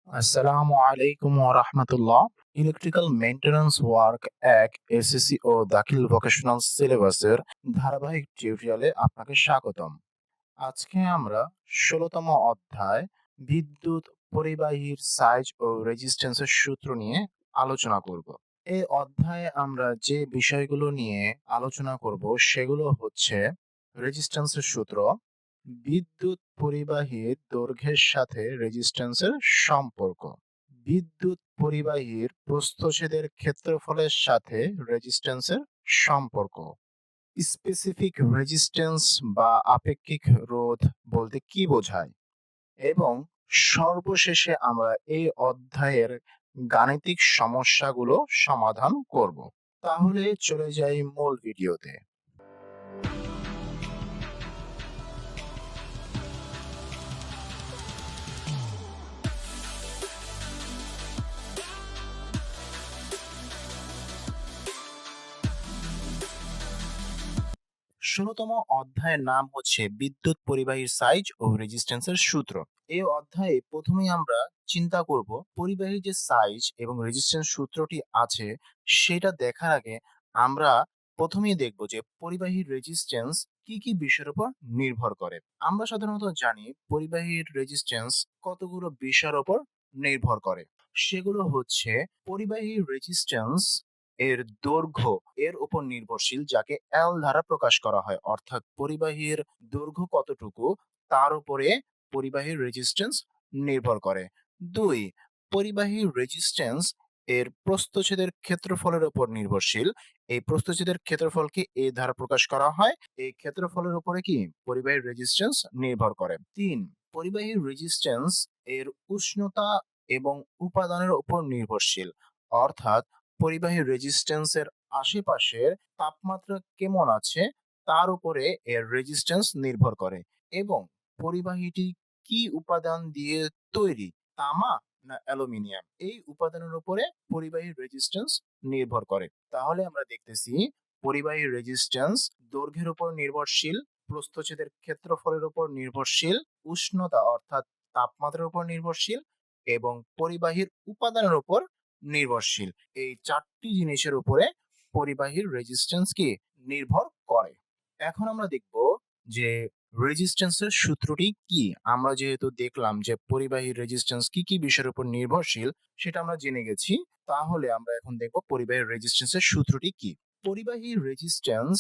আসসালামু আলাইকুম ওয়া রাহমাতুল্লাহ। ইলেকট্রিক্যাল মেইনটেন্যান্স ওয়ার্ক ১ এসএসসি ও দাখিল ভোকেশনাল সিলেবাসের ধারাবাহিক টিউটোরিয়ালে আপনাকে স্বাগতম। আজকে আমরা ১৬তম অধ্যায় বিদ্যুৎ পরিবাহীর সাইজ ও রেজিস্ট্যান্সের সূত্র নিয়ে আলোচনা করব। এই অধ্যায়ে আমরা যে বিষয়গুলো নিয়ে আলোচনা করব সেগুলো হচ্ছে রেজিস্ট্যান্সের সূত্র, বিদ্যুৎ পরিবাহীর দৈর্ঘ্যের সাথে রেজিস্ট্যান্সের সম্পর্ক, বিদ্যুৎ পরিবাহীর প্রস্থচ্ছেদের ক্ষেত্রফলের সাথে রেজিস্ট্যান্সের সম্পর্ক, স্পেসিফিক রেজিস্ট্যান্স বা আপেক্ষিক রোধ বলতে কি বোঝায়, এবং সর্বশেষে আমরা এই অধ্যায়ের গাণিতিক সমস্যাগুলো সমাধান করব। তাহলে চলে যাই মূল ভিডিওতে। ষোলতম অধ্যায়ের নাম হচ্ছে বিদ্যুৎ পরিবাহীর সাইজ ও রেজিস্ট্যান্সের সূত্র। এই অধ্যায়ে প্রথমেই আমরা চিন্তা করব পরিবাহীর যে সাইজ এবং রেজিস্ট্যান্স সূত্রটি আছে সেটা দেখার আগে আমরা প্রথমেই দেখব যে পরিবাহীর রেজিস্ট্যান্স কি কি বিষয়ের উপর নির্ভর করে। আমরা সাধারণত জানি পরিবাহীর রেজিস্ট্যান্স কতগুলো বিষয়ের উপর নির্ভর করে। সেগুলো হচ্ছে পরিবাহীর রেজিস্ট্যান্স এর দৈর্ঘ্য এর উপর নির্ভরশীল, যাকে এল দ্বারা প্রকাশ করা হয়, অর্থাৎ পরিবাহীর দৈর্ঘ্য কতটুকু তার উপরে পরিবাহীর রেজিস্ট্যান্স নির্ভর করে। ২. পরিবাহীর রেজিস্ট্যান্স এর প্রস্থচ্ছেদের ক্ষেত্রফলের উপর নির্ভরশীল। এই প্রস্থচ্ছেদের ক্ষেত্রফলকে এ দ্বারা প্রকাশ করা হয়। এই ক্ষেত্রফলের উপরে কি পরিবাহীর রেজিস্ট্যান্স নির্ভর করে। ৩. পরিবাহীর রেজিস্ট্যান্স এর উষ্ণতা এবং উপাদানের উপর নির্ভরশীল, অর্থাৎ পরিবাহী রেজিস্ট্যান্সের আশেপাশের তাপমাত্রা কেমন আছে তার উপরে এর রেজিস্ট্যান্স নির্ভর করে, এবং পরিবাহীটি কি উপাদান দিয়ে তৈরি, তামা না অ্যালুমিনিয়াম, এই উপাদানের উপরে পরিবাহী রেজিস্ট্যান্স নির্ভর করে। তাহলে আমরা দেখতেছি পরিবাহী রেজিস্ট্যান্স দৈর্ঘ্যের উপর নির্ভরশীল, প্রস্থচ্ছেদের ক্ষেত্রফলের উপর নির্ভরশীল, উষ্ণতা অর্থাৎ তাপমাত্রার উপর নির্ভরশীল, এবং পরিবাহীর উপাদানের উপর নির্ভরশীল। এই চারটি জিনিসের উপরে পরিবাহীর রেজিস্ট্যান্স কি নির্ভর করে। এখন আমরা দেখব যে রেজিস্ট্যান্সের সূত্রটি কি। আমরা যেহেতু দেখলাম যে পরিবাহী রেজিস্ট্যান্স কি কি বিষয়ের উপর নির্ভরশীল সেটা আমরা জেনে গেছি, তাহলে আমরা এখন দেখব পরিবাহী রেজিস্ট্যান্সের সূত্রটি কি। পরিবাহী রেজিস্ট্যান্স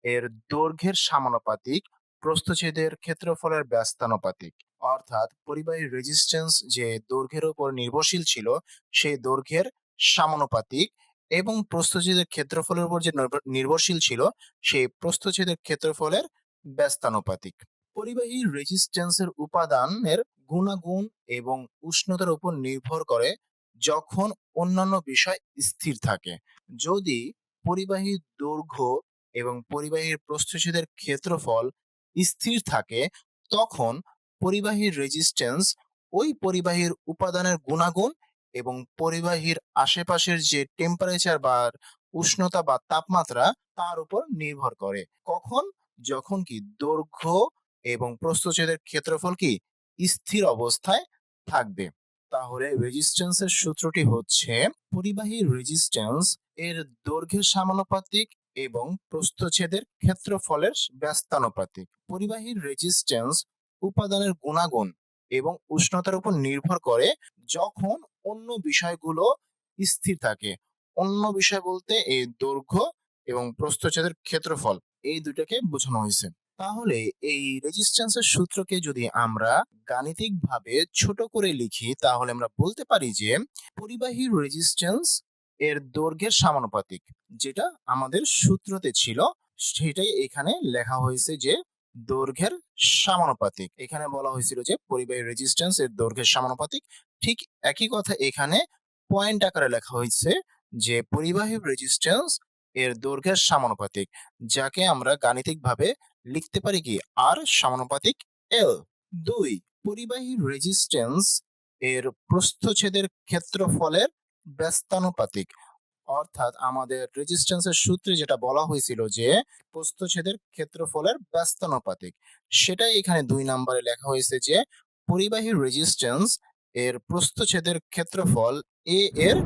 এর দৈর্ঘ্যের সমানুপাতিক প্রস্থচ্ছেদের ক্ষেত্রফলের ব্যস্তানুপাতিক, অর্থাৎ পরিবাহী রেজিস্ট্যান্স যে দৈর্ঘ্যের উপর নির্ভরশীল ছিল সেই দৈর্ঘ্যের সমানুপাতিক, এবং প্রস্থচ্ছেদের ক্ষেত্রফলের উপর যে নির্ভরশীল ছিল সেই প্রস্থচ্ছেদের ক্ষেত্রফলের ব্যস্তানুপাতিক। পরিবাহী রেজিস্ট্যান্সের উপাদানের গুণাগুণ এবং উষ্ণতার উপর নির্ভর করে যখন অন্যান্য বিষয় স্থির থাকে। যদি পরিবাহীর দৈর্ঘ্য এবং পরিবাহীর প্রস্থচ্ছেদের ক্ষেত্রফল স্থির থাকে তখন পরিবাহীর রেজিস্ট্যান্স ওই পরিবাহীর উপাদানের গুণাগুণ এবং পরিবাহীর আশেপাশের যে টেম্পারেচার বা উষ্ণতা বা তাপমাত্রা তার উপর নির্ভর করে। কখন? যখন কি দৈর্ঘ্য এবং প্রস্থচ্ছেদের ক্ষেত্রফল কি স্থির অবস্থায় থাকবে। তাহলে রেজিস্ট্যান্সের সূত্রটি হচ্ছে পরিবাহী রেজিস্ট্যান্স এর দৈর্ঘ্যের সমানুপাতিক এবং প্রস্থচ্ছেদের ক্ষেত্রফলের ব্যস্তানুপাতিক। পরিবাহীর রেজিস্ট্যান্স উপাদানের গুণাগুণ এবং উষ্ণতার উপর নির্ভর করে যখন অন্য বিষয়গুলো স্থির থাকে। অন্য বিষয় বলতে এই দৈর্ঘ্য এবং প্রস্থচ্ছেদের ক্ষেত্রফল, এই দুটাকে বোঝানো হয়েছে। তাহলে এই রেজিস্ট্যান্সের সূত্রকে যদি আমরা গাণিতিকভাবে ছোট করে লিখি তাহলে আমরা বলতে পারি যে পরিবাহী রেজিস্ট্যান্স এর দৈর্ঘ্যের সমানুপাতিক, যেটা আমাদের সূত্রতে ছিল সেটাই এখানে লেখা হয়েছে যে দৈর্ঘ্যের সমানুপাতিক। এখানে বলা হয়েছিল যে পরিবাহী রেজিস্ট্যান্স এর দৈর্ঘ্যের সমানুপাতিক, ঠিক একই কথা এখানে পয়েন্ট আকারে লেখা হয়েছে যে পরিবাহী রেজিস্ট্যান্স এর দৈর্ঘ্যের সমানুপাতিক, যাকে আমরা গাণিতিকভাবে লিখতে পারি কি আর সমানুপাতিক এল। ২. পরিবাহী রেজিস্ট্যান্স এর প্রস্থচ্ছেদের ক্ষেত্রফলের ব্যস্তানুপাতিক, অর্থাৎ আমাদের রেজিস্ট্যান্সের সূত্রে যেটা বলা হয়েছিল যে প্রস্থচ্ছেদের ক্ষেত্রফলের ব্যস্তানুপাতিক, সেটাই এখানে ২ নম্বরে লেখা হয়েছে যে পরিবাহী রেজিস্ট্যান্স এর প্রস্থচ্ছেদের ক্ষেত্রফল এ এর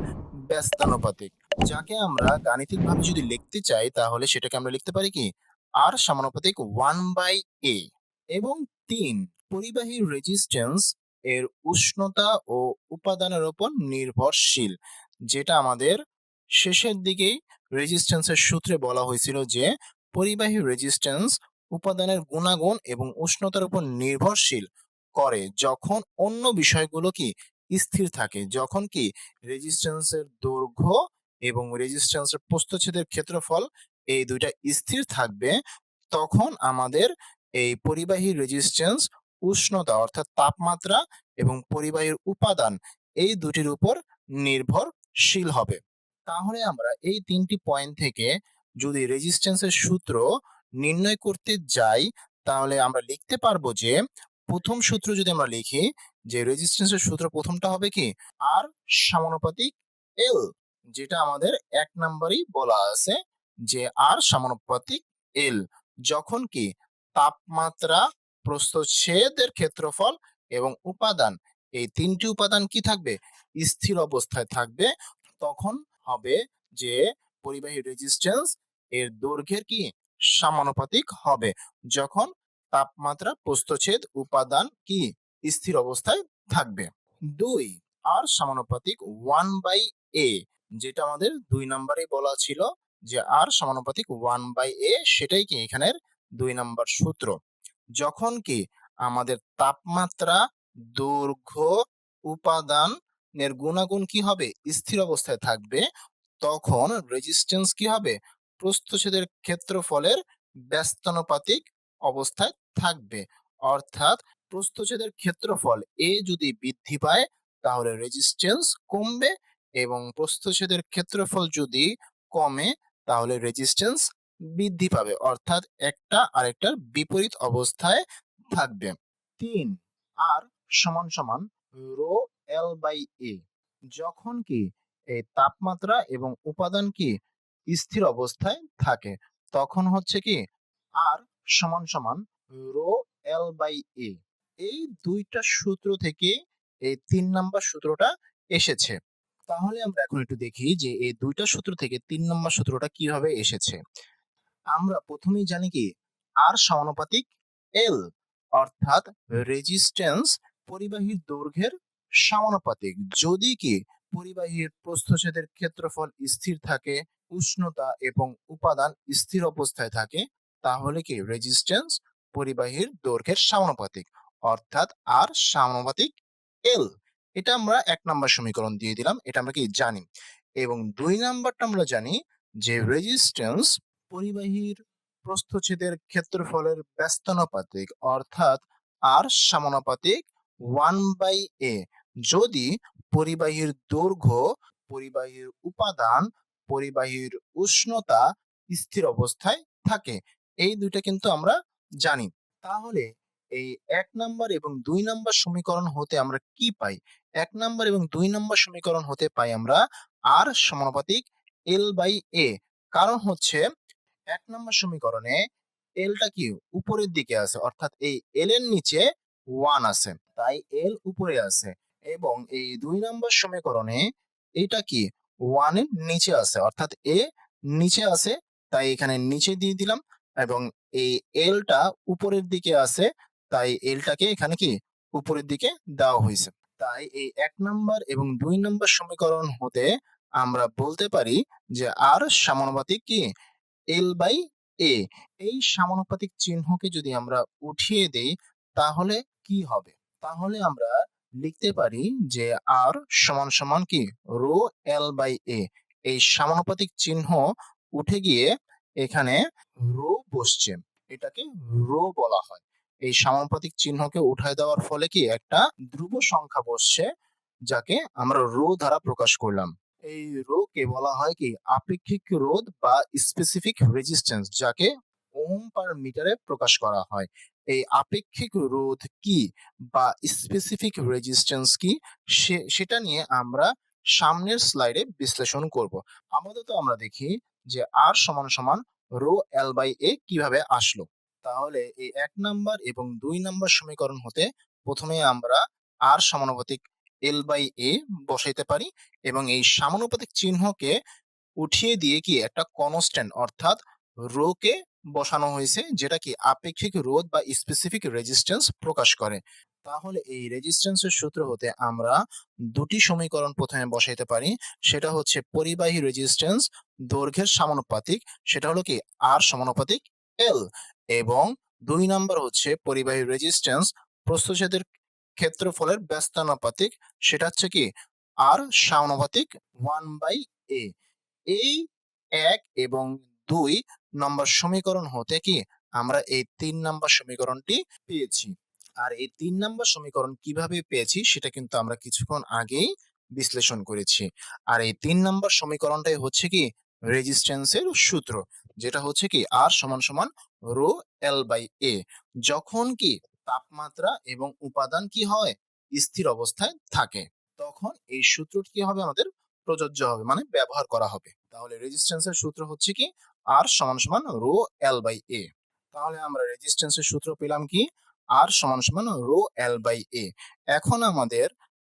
ব্যস্তানুপাতিক, যাকে আমরা গাণিতিকভাবে যদি লিখতে চাই তাহলে সেটাকে আমরা লিখতে পারি কি আর সমানুপাতিক 1/a। এবং 3, পরিবাহীর রেজিস্ট্যান্স এর উষ্ণতা ও উপাদানের উপর নির্ভরশীল, যেটা আমাদের শেষের দিকেই রেজিস্ট্যান্সের সূত্রে বলা হয়েছিল যে পরিবাহী রেজিস্ট্যান্স উপাদানের গুণাগুণ এবং উষ্ণতার উপর নির্ভরশীল করে যখন অন্য বিষয়গুলো কি স্থির থাকে। যখন কি রেজিস্ট্যান্সের দৈর্ঘ্য এবং রেজিস্ট্যান্সের প্রস্থচ্ছেদের ক্ষেত্রফল এই দুইটা স্থির থাকবে, তখন আমাদের এই পরিবাহী রেজিস্ট্যান্স উষ্ণতা অর্থাৎ তাপমাত্রা এবং পরিবাহীর উপাদান এই দুটির উপর নির্ভরশীল হবে। তাহলে আমরা এই 3টি পয়েন্ট থেকে যদি রেজিস্ট্যান্সের সূত্র নির্ণয় করতে যাই তাহলে আমরা লিখতে পারবো যে প্রথম সূত্র যদি আমরা লিখি যে রেজিস্ট্যান্সের সূত্র প্রথমটা হবে কি আর সমানুপাতিক এল, যেটা আমাদের 1 নম্বরেই বলা আছে যে আর সমানুপাতিক এল, যখন কি তাপমাত্রা, প্রস্থচ্ছেদের ক্ষেত্রফল এবং উপাদান এই 3টি উপাদান কি থাকবে স্থির অবস্থায় থাকবে, তখন হবে যে পরিবাহী রেজিস্ট্যান্স এর দৈর্ঘ্যের কি সমানুপাতিক হবে যখন তাপমাত্রা, প্রস্থচ্ছেদ, উপাদান কি স্থির অবস্থায় থাকবে। 2, আর সমানুপাতিক 1/a, যেটা আমাদের 2 নম্বরে বলা ছিল যে আর সমানুপাতিক 1/a, সেটাই কি এখানের 2 নম্বর সূত্র। যখন কি আমাদের তাপমাত্রা, দৈর্ঘ্য, উপাদান এর গুণাগুণ কি হবে স্থির অবস্থায় থাকবে, তখন রেজিস্ট্যান্স কি হবে প্রস্থচ্ছেদের ক্ষেত্রফলের ব্যস্তানুপাতিক অবস্থায় থাকবে। অর্থাৎ প্রস্থচ্ছেদের ক্ষেত্রফল এ যদি বৃদ্ধি পায় তাহলে রেজিস্ট্যান্স কমবে, এবং প্রস্থচ্ছেদের ক্ষেত্রফল যদি কমে তাহলে রেজিস্ট্যান্স বৃদ্ধি পাবে, অর্থাৎ একটা আরেকটার বিপরীত অবস্থায় থাকবে। 3, আর সমান সমান রো এল বাই এ, যখন কি এই তাপমাত্রা এবং উপাদান কি স্থির অবস্থায় থাকে, তখন হচ্ছে কি আর সমান সমান রো এল বাই এ। এই দুইটা সূত্র থেকে এই 3 নাম্বার সূত্রটা এসেছে। তাহলে আমরা এখন একটু দেখি যে এই দুইটা সূত্র থেকে 3 নম্বর সূত্রটা কিভাবে এসেছে। আমরা প্রথমেই জানি কি আর সমানুপাতিক এল, অর্থাৎ রেজিস্ট্যান্স পরিবাহীর দৈর্ঘ্যের সমানুপাতিক। যদি কি পরিবাহীর প্রস্থচ্ছেদের ক্ষেত্রফল স্থির থাকে, উষ্ণতা এবং উপাদান স্থির অবস্থায় থাকে, তাহলে কি রেজিস্ট্যান্স পরিবাহীর দৈর্ঘ্যের সমানুপাতিক, অর্থাৎ আর সমানুপাতিক এল। এটা আমরা 1 নম্বর সমীকরণ দিয়ে দিলাম, এটা আমরা কি জানি। এবং 2 নাম্বারটা আমরা জানি যে রেজিস্ট্যান্স পরিবাহীর প্রস্থচ্ছেদের ক্ষেত্রফলের ব্যস্তানুপাতিক, অর্থাৎ আর সমানুপাতিক 1/a। যদি পরিবাহীর দৈর্ঘ্য, পরিবাহীর উপাদান, পরিবাহীর উষ্ণতা স্থির অবস্থায় থাকে, এই দুইটা কিন্তু আমরা জানি। তাহলে এই 1 নাম্বার এবং 2 নাম্বার সমীকরণ হতে আমরা কি পাই? 1 নাম্বার এবং 2 নাম্বার সমীকরণ হতে পাই আমরা আর সমানুপাতিক এল বাই এ। কারণ হচ্ছে 1 নম্বর সমীকরণে এলটা কি উপরের দিকে আছে, অর্থাৎ এই এল এর নিচে 1 আছে, তাই এল উপরে আছে। এবং এই 2 নম্বর সমীকরণে এটা কি 1 এর নিচে আছে, অর্থাৎ এ নিচে আছে, তাই এখানে নিচে দিয়ে দিলাম। এবং এই এলটা উপরের দিকে আছে, তাই এলটাকে এখানে কি উপরের দিকে দেওয়া হয়েছে। তাই এই 1 নম্বর এবং 2 নম্বর সমীকরণ হতে আমরা বলতে পারি যে আর সমানুপাতিক কি এল বাই এ। এই সমানুপাতিক চিহ্নকে যদি আমরা উঠিয়ে দেই তাহলে কি হবে? তাহলে আমরা লিখতে পারি যে আর সমান সমান কি রো এল বাই এ। এই সমানুপাতিক চিহ্ন উঠে গিয়ে এখানে রো বসছে, এটাকে রো বলা হয়। এই সমানুপাতিক চিহ্নকে উঠায় দেওয়ার ফলে কি একটা ধ্রুব সংখ্যা বসছে, যাকে আমরা রো দ্বারা প্রকাশ করলাম। এই রো কে বলা হয় কি আপেক্ষিক রোধ বা স্পেসিফিক রেজিস্ট্যান্স, যাকে ওহম পার মিটারে প্রকাশ করা হয়। এই আপেক্ষিক রোধ কি বা স্পেসিফিক রেজিস্ট্যান্স কি সেটা নিয়ে আমরা সামনের স্লাইডে বিশ্লেষণ করব। আপাতত আমরা দেখি যে আর সমান সমান রো এল বাই এ কিভাবে আসলো। তাহলে এই 1 নাম্বার এবং 2 নাম্বার সমীকরণ হতে প্রথমে আমরা আর সমানুপাতিক এল বাই এ বসাইতে পারি এবং এই সমানুপাতিক চিহ্নকে উঠিয়ে দিয়ে কি একটা কনস্ট্যান্ট অর্থাৎ রো কে বসানো হয়েছে, যেটা কি আপেক্ষিক রোধ বা স্পেসিফিক রেজিস্ট্যান্স প্রকাশ করে। তাহলে এই রেজিস্ট্যান্সের সূত্র হতে আমরা দুটি সমীকরণ প্রথমে বসাইতে পারি। সেটা হচ্ছে পরিবাহী রেজিস্ট্যান্স দৈর্ঘ্যের সমানুপাতিক, সেটা হলো কি আর সমানুপাতিক এল, এবং 2 নাম্বার হচ্ছে পরিবাহী রেজিস্ট্যান্স প্রস্থচ্ছেদের ক্ষেত্রফলের ব্যস্তানুপাতিক, সেটা হচ্ছে কি আর সমানুপাতিক 1/a। এই ১ এবং ২ নম্বর সমীকরণ হতে কি আমরা এই ৩ নাম্বার সমীকরণটি পেয়েছি। আর এই ৩ নাম্বার সমীকরণ কিভাবে পেয়েছি সেটা কিন্তু আমরা কিছুক্ষণ আগেই বিশ্লেষণ করেছি। আর এই ৩ নাম্বার সমীকরণটাই হচ্ছে কি রেজিস্ট্যান্সের সূত্র, যেটা হচ্ছে কি আর সমান সমান রো এল বাই এ। যখন কি তাপমাত্রা এবং উপাদান কি হয় স্থির অবস্থায় থাকে, তখন এই সূত্রটি কি হবে আমাদের প্রযোজ্য হবে, মানে ব্যবহার করা হবে। তাহলে রেজিস্ট্যান্সের সূত্র হচ্ছে কি আর সমান সমান রো এল বাই এ। তাহলে আমরা রেজিস্ট্যান্সের সূত্র পেলাম কি আর সমান সমান রো এল বাই এ। এখন আমাদের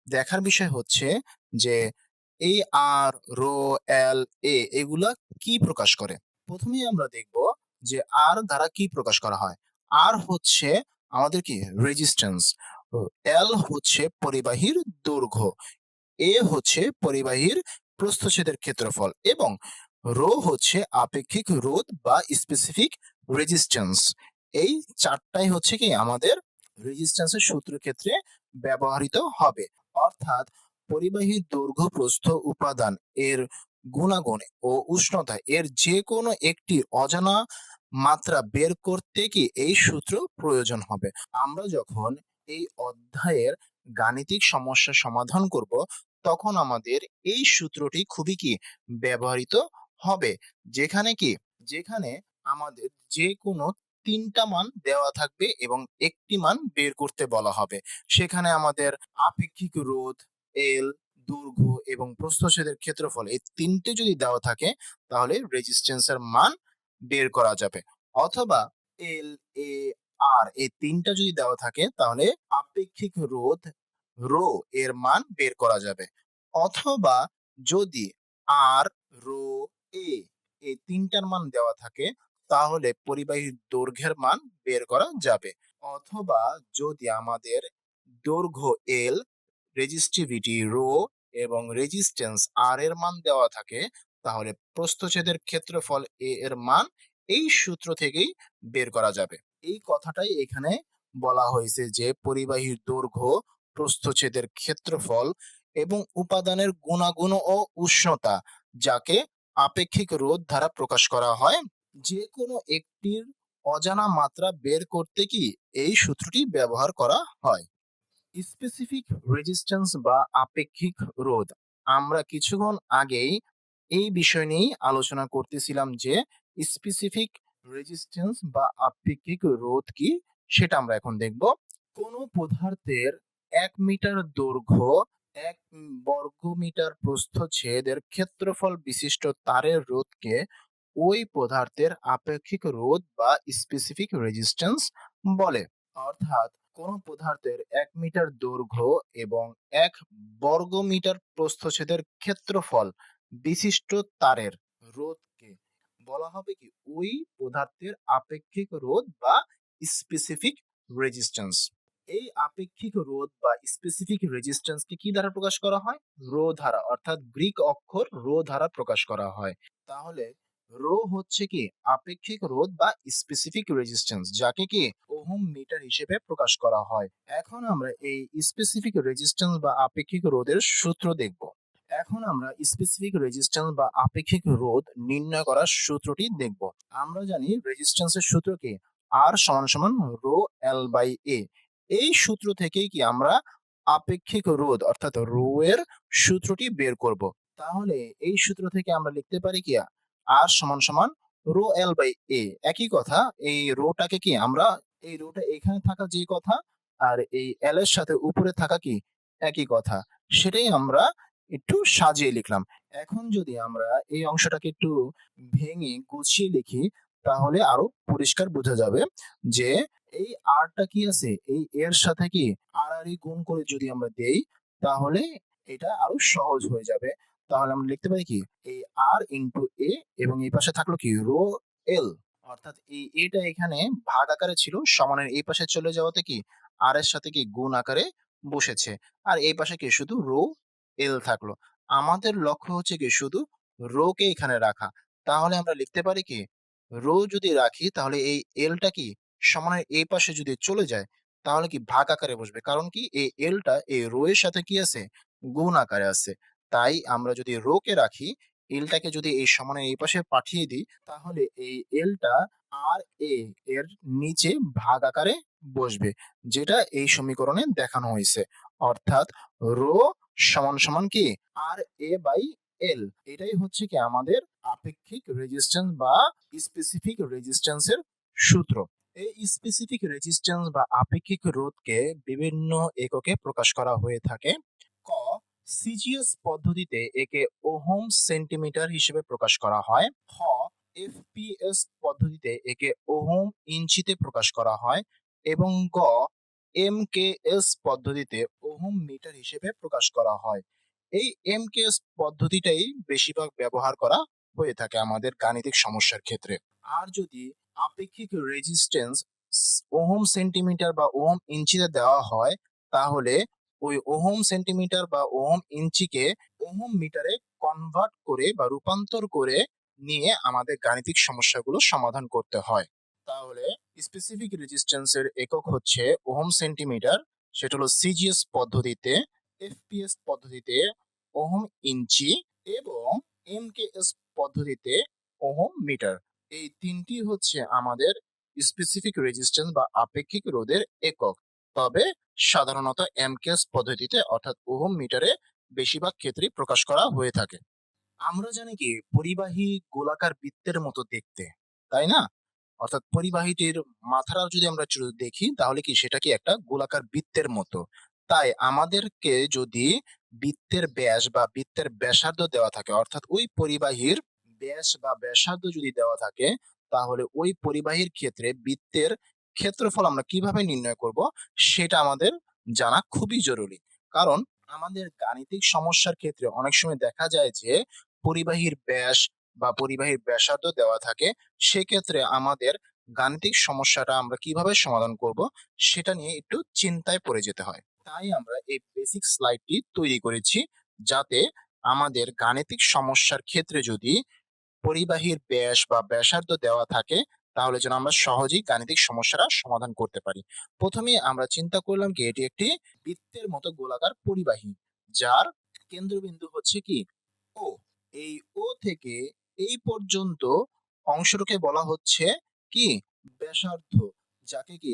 দেখার বিষয় হচ্ছে যে এই আর, রো, এল, এ এগুলা কি প্রকাশ করে। প্রথমেই আমরা দেখব যে আর দ্বারা কি প্রকাশ করা হয়। আর হচ্ছে আমাদের কি রেজিস্ট্যান্স, এল হচ্ছে পরিবাহীর দৈর্ঘ্য, এ হচ্ছে পরিবাহীর প্রস্থচ্ছেদের ক্ষেত্রফল এবং রো হচ্ছে আপেক্ষিক রোধ বা স্পেসিফিক রেজিস্ট্যান্স। এই চারটাই হচ্ছে কি আমাদের রেজিস্ট্যান্সের সূত্রের ক্ষেত্রে ব্যবহৃত হবে। অর্থাৎ পরিবাহীর দৈর্ঘ্য, প্রস্থ, উপাদান এর গুণাগুণ ও উষ্ণতা এর যে কোনো একটি অজানা মাত্রা বের করতে কি এই সূত্র প্রয়োজন হবে। আমরা যখন এই অধ্যায়ের গাণিতিক সমস্যা সমাধান করব, তখন আমাদের এই সূত্রটি খুবই কি ব্যবহৃত হবে। যেখানে কি যেখানে আমাদের যে কোনো ৩টা মান দেওয়া থাকবে এবং একটি মান বের করতে বলা হবে। সেখানে আমাদের আপেক্ষিক রোধ, এল, দৈর্ঘ্য এবং প্রস্থচ্ছেদের ক্ষেত্রফল এই ৩টে যদি দেওয়া থাকে, তাহলে রেজিস্ট্যান্সের মান বের করা যাবে। অথবা এল, এ, আর এই ৩টা যদি দেওয়া থাকে, তাহলে আপেক্ষিক রোধ রো এর মান বের করা যাবে। অথবা যদি আর, রো, এ এই ৩টার মান দেওয়া থাকে, তাহলে পরিবাহীর দৈর্ঘ্যের মান বের করা যাবে। অথবা যদি আমাদের দৈর্ঘ্য এল, রেজিস্টিভিটি রো এবং রেজিস্ট্যান্স আর এর মান দেওয়া থাকে, তাহলে প্রস্থচ্ছেদের ক্ষেত্রফল এ এর মান এই সূত্র থেকেই বের করা যাবে। এই কথাটাই এখানে বলা হয়েছে যে পরিবাহীর দৈর্ঘ্য, প্রস্থচ্ছেদের ক্ষেত্রফল এবং উপাদানের গুণাগুণ ও উষ্ণতা, যাকে আপেক্ষিক রোধ দ্বারা প্রকাশ করা হয়, যে কোনো একটির অজানা মাত্রা বের করতে কি এই সূত্রটি ব্যবহার করা হয়। স্পেসিফিক রেজিস্ট্যান্স বা আপেক্ষিক রোধ, আমরা কিছুক্ষণ আগেই এই বিষয় নিয়েই আলোচনা করতেছিলাম যে স্পেসিফিক রেজিস্ট্যান্স বা আপেক্ষিক রোধ কি সেটা আমরা এখন দেখব। কোন পদার্থের ১ মিটার দৈর্ঘ্য, ১ বর্গমিটার প্রস্থচ্ছেদের ক্ষেত্রফল বিশিষ্ট তারের রোধকে ওই পদার্থের আপেক্ষিক রোধ বা স্পেসিফিক রেজিস্ট্যান্স বলে। অর্থাৎ কোন পদার্থের ১ মিটার দৈর্ঘ্য এবং ১ বর্গমিটার প্রস্থচ্ছেদের ক্ষেত্রফল বিশিষ্ট তারের রোধকে বলা হবে কি ওই পদার্থের আপেক্ষিক রোধ বা স্পেসিফিক রেজিস্ট্যান্স। এই আপেক্ষিক রোধ বা স্পেসিফিক রেজিস্ট্যান্সকে কি দ্বারা প্রকাশ করা হয়? রো দ্বারা, অর্থাৎ গ্রিক অক্ষর রো দ্বারা প্রকাশ করা হয়। তাহলে রো হচ্ছে কি আপেক্ষিক রোধ বা স্পেসিফিক রেজিস্ট্যান্স, যাকে কি ওহম মিটার হিসেবে প্রকাশ করা হয়। এখন আমরা এই স্পেসিফিক রেজিস্ট্যান্স বা আপেক্ষিক রোধের সূত্র দেখব। এখন আমরা স্পেসিফিক রেজিস্ট্যান্স বা আপেক্ষিক রোধ নির্ণয় করার সূত্রটি দেখব। আমরা জানি রেজিস্ট্যান্সের সূত্র কি আর সমান সমান রো এল বাই এ। এই সূত্র থেকেই কি আমরা আপেক্ষিক রোধ অর্থাৎ রো এর সূত্রটি বের করব। তাহলে এই সূত্র থেকে আমরা লিখতে পারি কি আর সমান সমান রো এল বাই এ। একই কথা, এই রোটাকে কি আমরা এই রোটা এখানে থাকা যে কথা আর এই এল এর সাথে উপরে থাকা কি একই কথা, সেটাই আমরা একটু সাজিয়ে লিখলাম। এখন যদি আমরা এই অংশটাকে একটু ভেঙে গুছিয়ে লিখি, তাহলে আরো পরিষ্কার বোঝা যাবে যে এই আরটা কি আছে এই এর সাথে কি আর গুণ করে যদি আমরা দেই, তাহলে এটা আরো সহজ হয়ে যাবে। তাহলে আমরা লিখতে পারি কি এই আর ইন্টু এ এবং এই পাশে থাকলো কি রো এল, অর্থাৎ এই এটা এখানে ভাগ আকারে ছিল, সমানের এই পাশে চলে যাওয়াতে কি আর এর সাথে কি গুণ আকারে বসেছে, আর এই পাশে কি শুধু রো এল থাকলো। আমাদের লক্ষ্য হচ্ছে কি শুধু রো কে এখানে রাখা। তাহলে আমরা লিখতে পারি কি রো যদি রাখি তাহলে এই এলটা কি সমানের এই পাশে যদি চলে যায় তাহলে কি ভাগ আকারে বসবে, কারণ কি এই এলটা এই রো এর সাথে কি আছে গুণ আকারে আছে। তাই আমরা যদি রো কে রাখি, এলটাকে যদি এই সমানের এই পাশে পাঠিয়ে দিই তাহলে এই এলটা আর এ এর নিচে ভাগ আকারে বসবে, যেটা এই সমীকরণে দেখানো হয়েছে। অর্থাৎ রো সমান সমান কি আর এ বাই এল। এটাই হচ্ছে কি আমাদের আপেক্ষিক রেজিস্ট্যান্স বা স্পেসিফিক রেজিস্ট্যান্সের সূত্র। এই স্পেসিফিক রেজিস্ট্যান্স বা আপেক্ষিক রোধকে বিভিন্ন এককে প্রকাশ করা হয়ে থাকে। ক সিজিএস পদ্ধতিতে একে ওহম সেন্টিমিটার হিসেবে প্রকাশ করা হয়। খ এফপিএস পদ্ধতিতে একে ওহম ইঞ্চিতে প্রকাশ করা হয় এবং গ এমকেএস পদ্ধতিতে ওহম মিটার হিসেবে প্রকাশ করা হয়। এই এমকেএস পদ্ধতিটাই বেশিরভাগ ব্যবহার করা হয়ে থাকে আমাদের গাণিতিক সমস্যার ক্ষেত্রে। আর যদি আপেক্ষিক রেজিস্ট্যান্স ওহম সেন্টিমিটার বা ওহম ইঞ্চিতে দেওয়া হয় তাহলে ওই ওহম সেন্টিমিটার বা ওহম ইঞ্চিকে ওহম মিটারে কনভার্ট করে বা রূপান্তর করে নিয়ে আমাদের গাণিতিক সমস্যাগুলো সমাধান করতে হয়। তাহলে স্পেসিফিক রেজিস্ট্যান্সের একক হচ্ছে ওহম সেন্টিমিটার, সেটা হলো সিজিএস পদ্ধতিতে, এফপিএস পদ্ধতিতে ওহম ইঞ্চি এবং এমকেএস পদ্ধতিতে ওহম মিটার। এই তিনটি হচ্ছে আমাদের স্পেসিফিক রেজিস্ট্যান্স বা আপেক্ষিক রোধের একক। তবে সাধারণত এমকেএস পদ্ধতিতে অর্থাৎ ওহম মিটারে বেশিরভাগ ক্ষেত্রেই প্রকাশ করা হয়ে থাকে। আমরা জানি কি পরিবাহী গোলাকার বৃত্তের মতো দেখতে, তাই না? অর্থাৎ পরিবাহীটির মাথাটা যদি আমরা দেখি তাহলে কি সেটা কি একটা গোলাকার বৃত্তের মতো। তাই আমাদেরকে যদি বৃত্তের ব্যাস বা বৃত্তের ব্যাসার্ধ দেওয়া থাকে, অর্থাৎ ওই পরিবাহীর ব্যাস বা ব্যাসার্ধ যদি দেওয়া থাকে তাহলে ওই পরিবাহীর ক্ষেত্রে বৃত্তের ক্ষেত্রফল আমরা কিভাবে নির্ণয় করব সেটা আমাদের জানা খুবই জরুরি। কারণ আমাদের গাণিতিক সমস্যার ক্ষেত্রে অনেক সময় দেখা যায় যে পরিবাহীর ব্যাস বা পরিবাহীর ব্যাসার্ধ দেওয়া থাকে, সেক্ষেত্রে আমাদের গাণিতিক সমস্যাটা আমরা কিভাবে সমাধান করব সেটা নিয়ে একটু চিন্তায় পড়ে যেতে হয়। তাই আমরা এই বেসিক স্লাইডটি তৈরি করেছি, যাতে আমাদের গাণিতিক সমস্যার ক্ষেত্রে যদি পরিবাহীর ব্যাস বা ব্যাসার্ধ দেওয়া থাকে তাহলে যেন আমরা সহজেই গাণিতিক সমস্যাটা সমাধান করতে পারি। প্রথমে আমরা চিন্তা করলাম কি এটি একটি বৃত্তের মতো গোলাকার পরিবাহী, যার কেন্দ্রবিন্দু হচ্ছে কি ও। এই ও থেকে এই পর্যন্ত অংশটাকে বলা হচ্ছে কি ব্যাসার্ধ, যাকে কি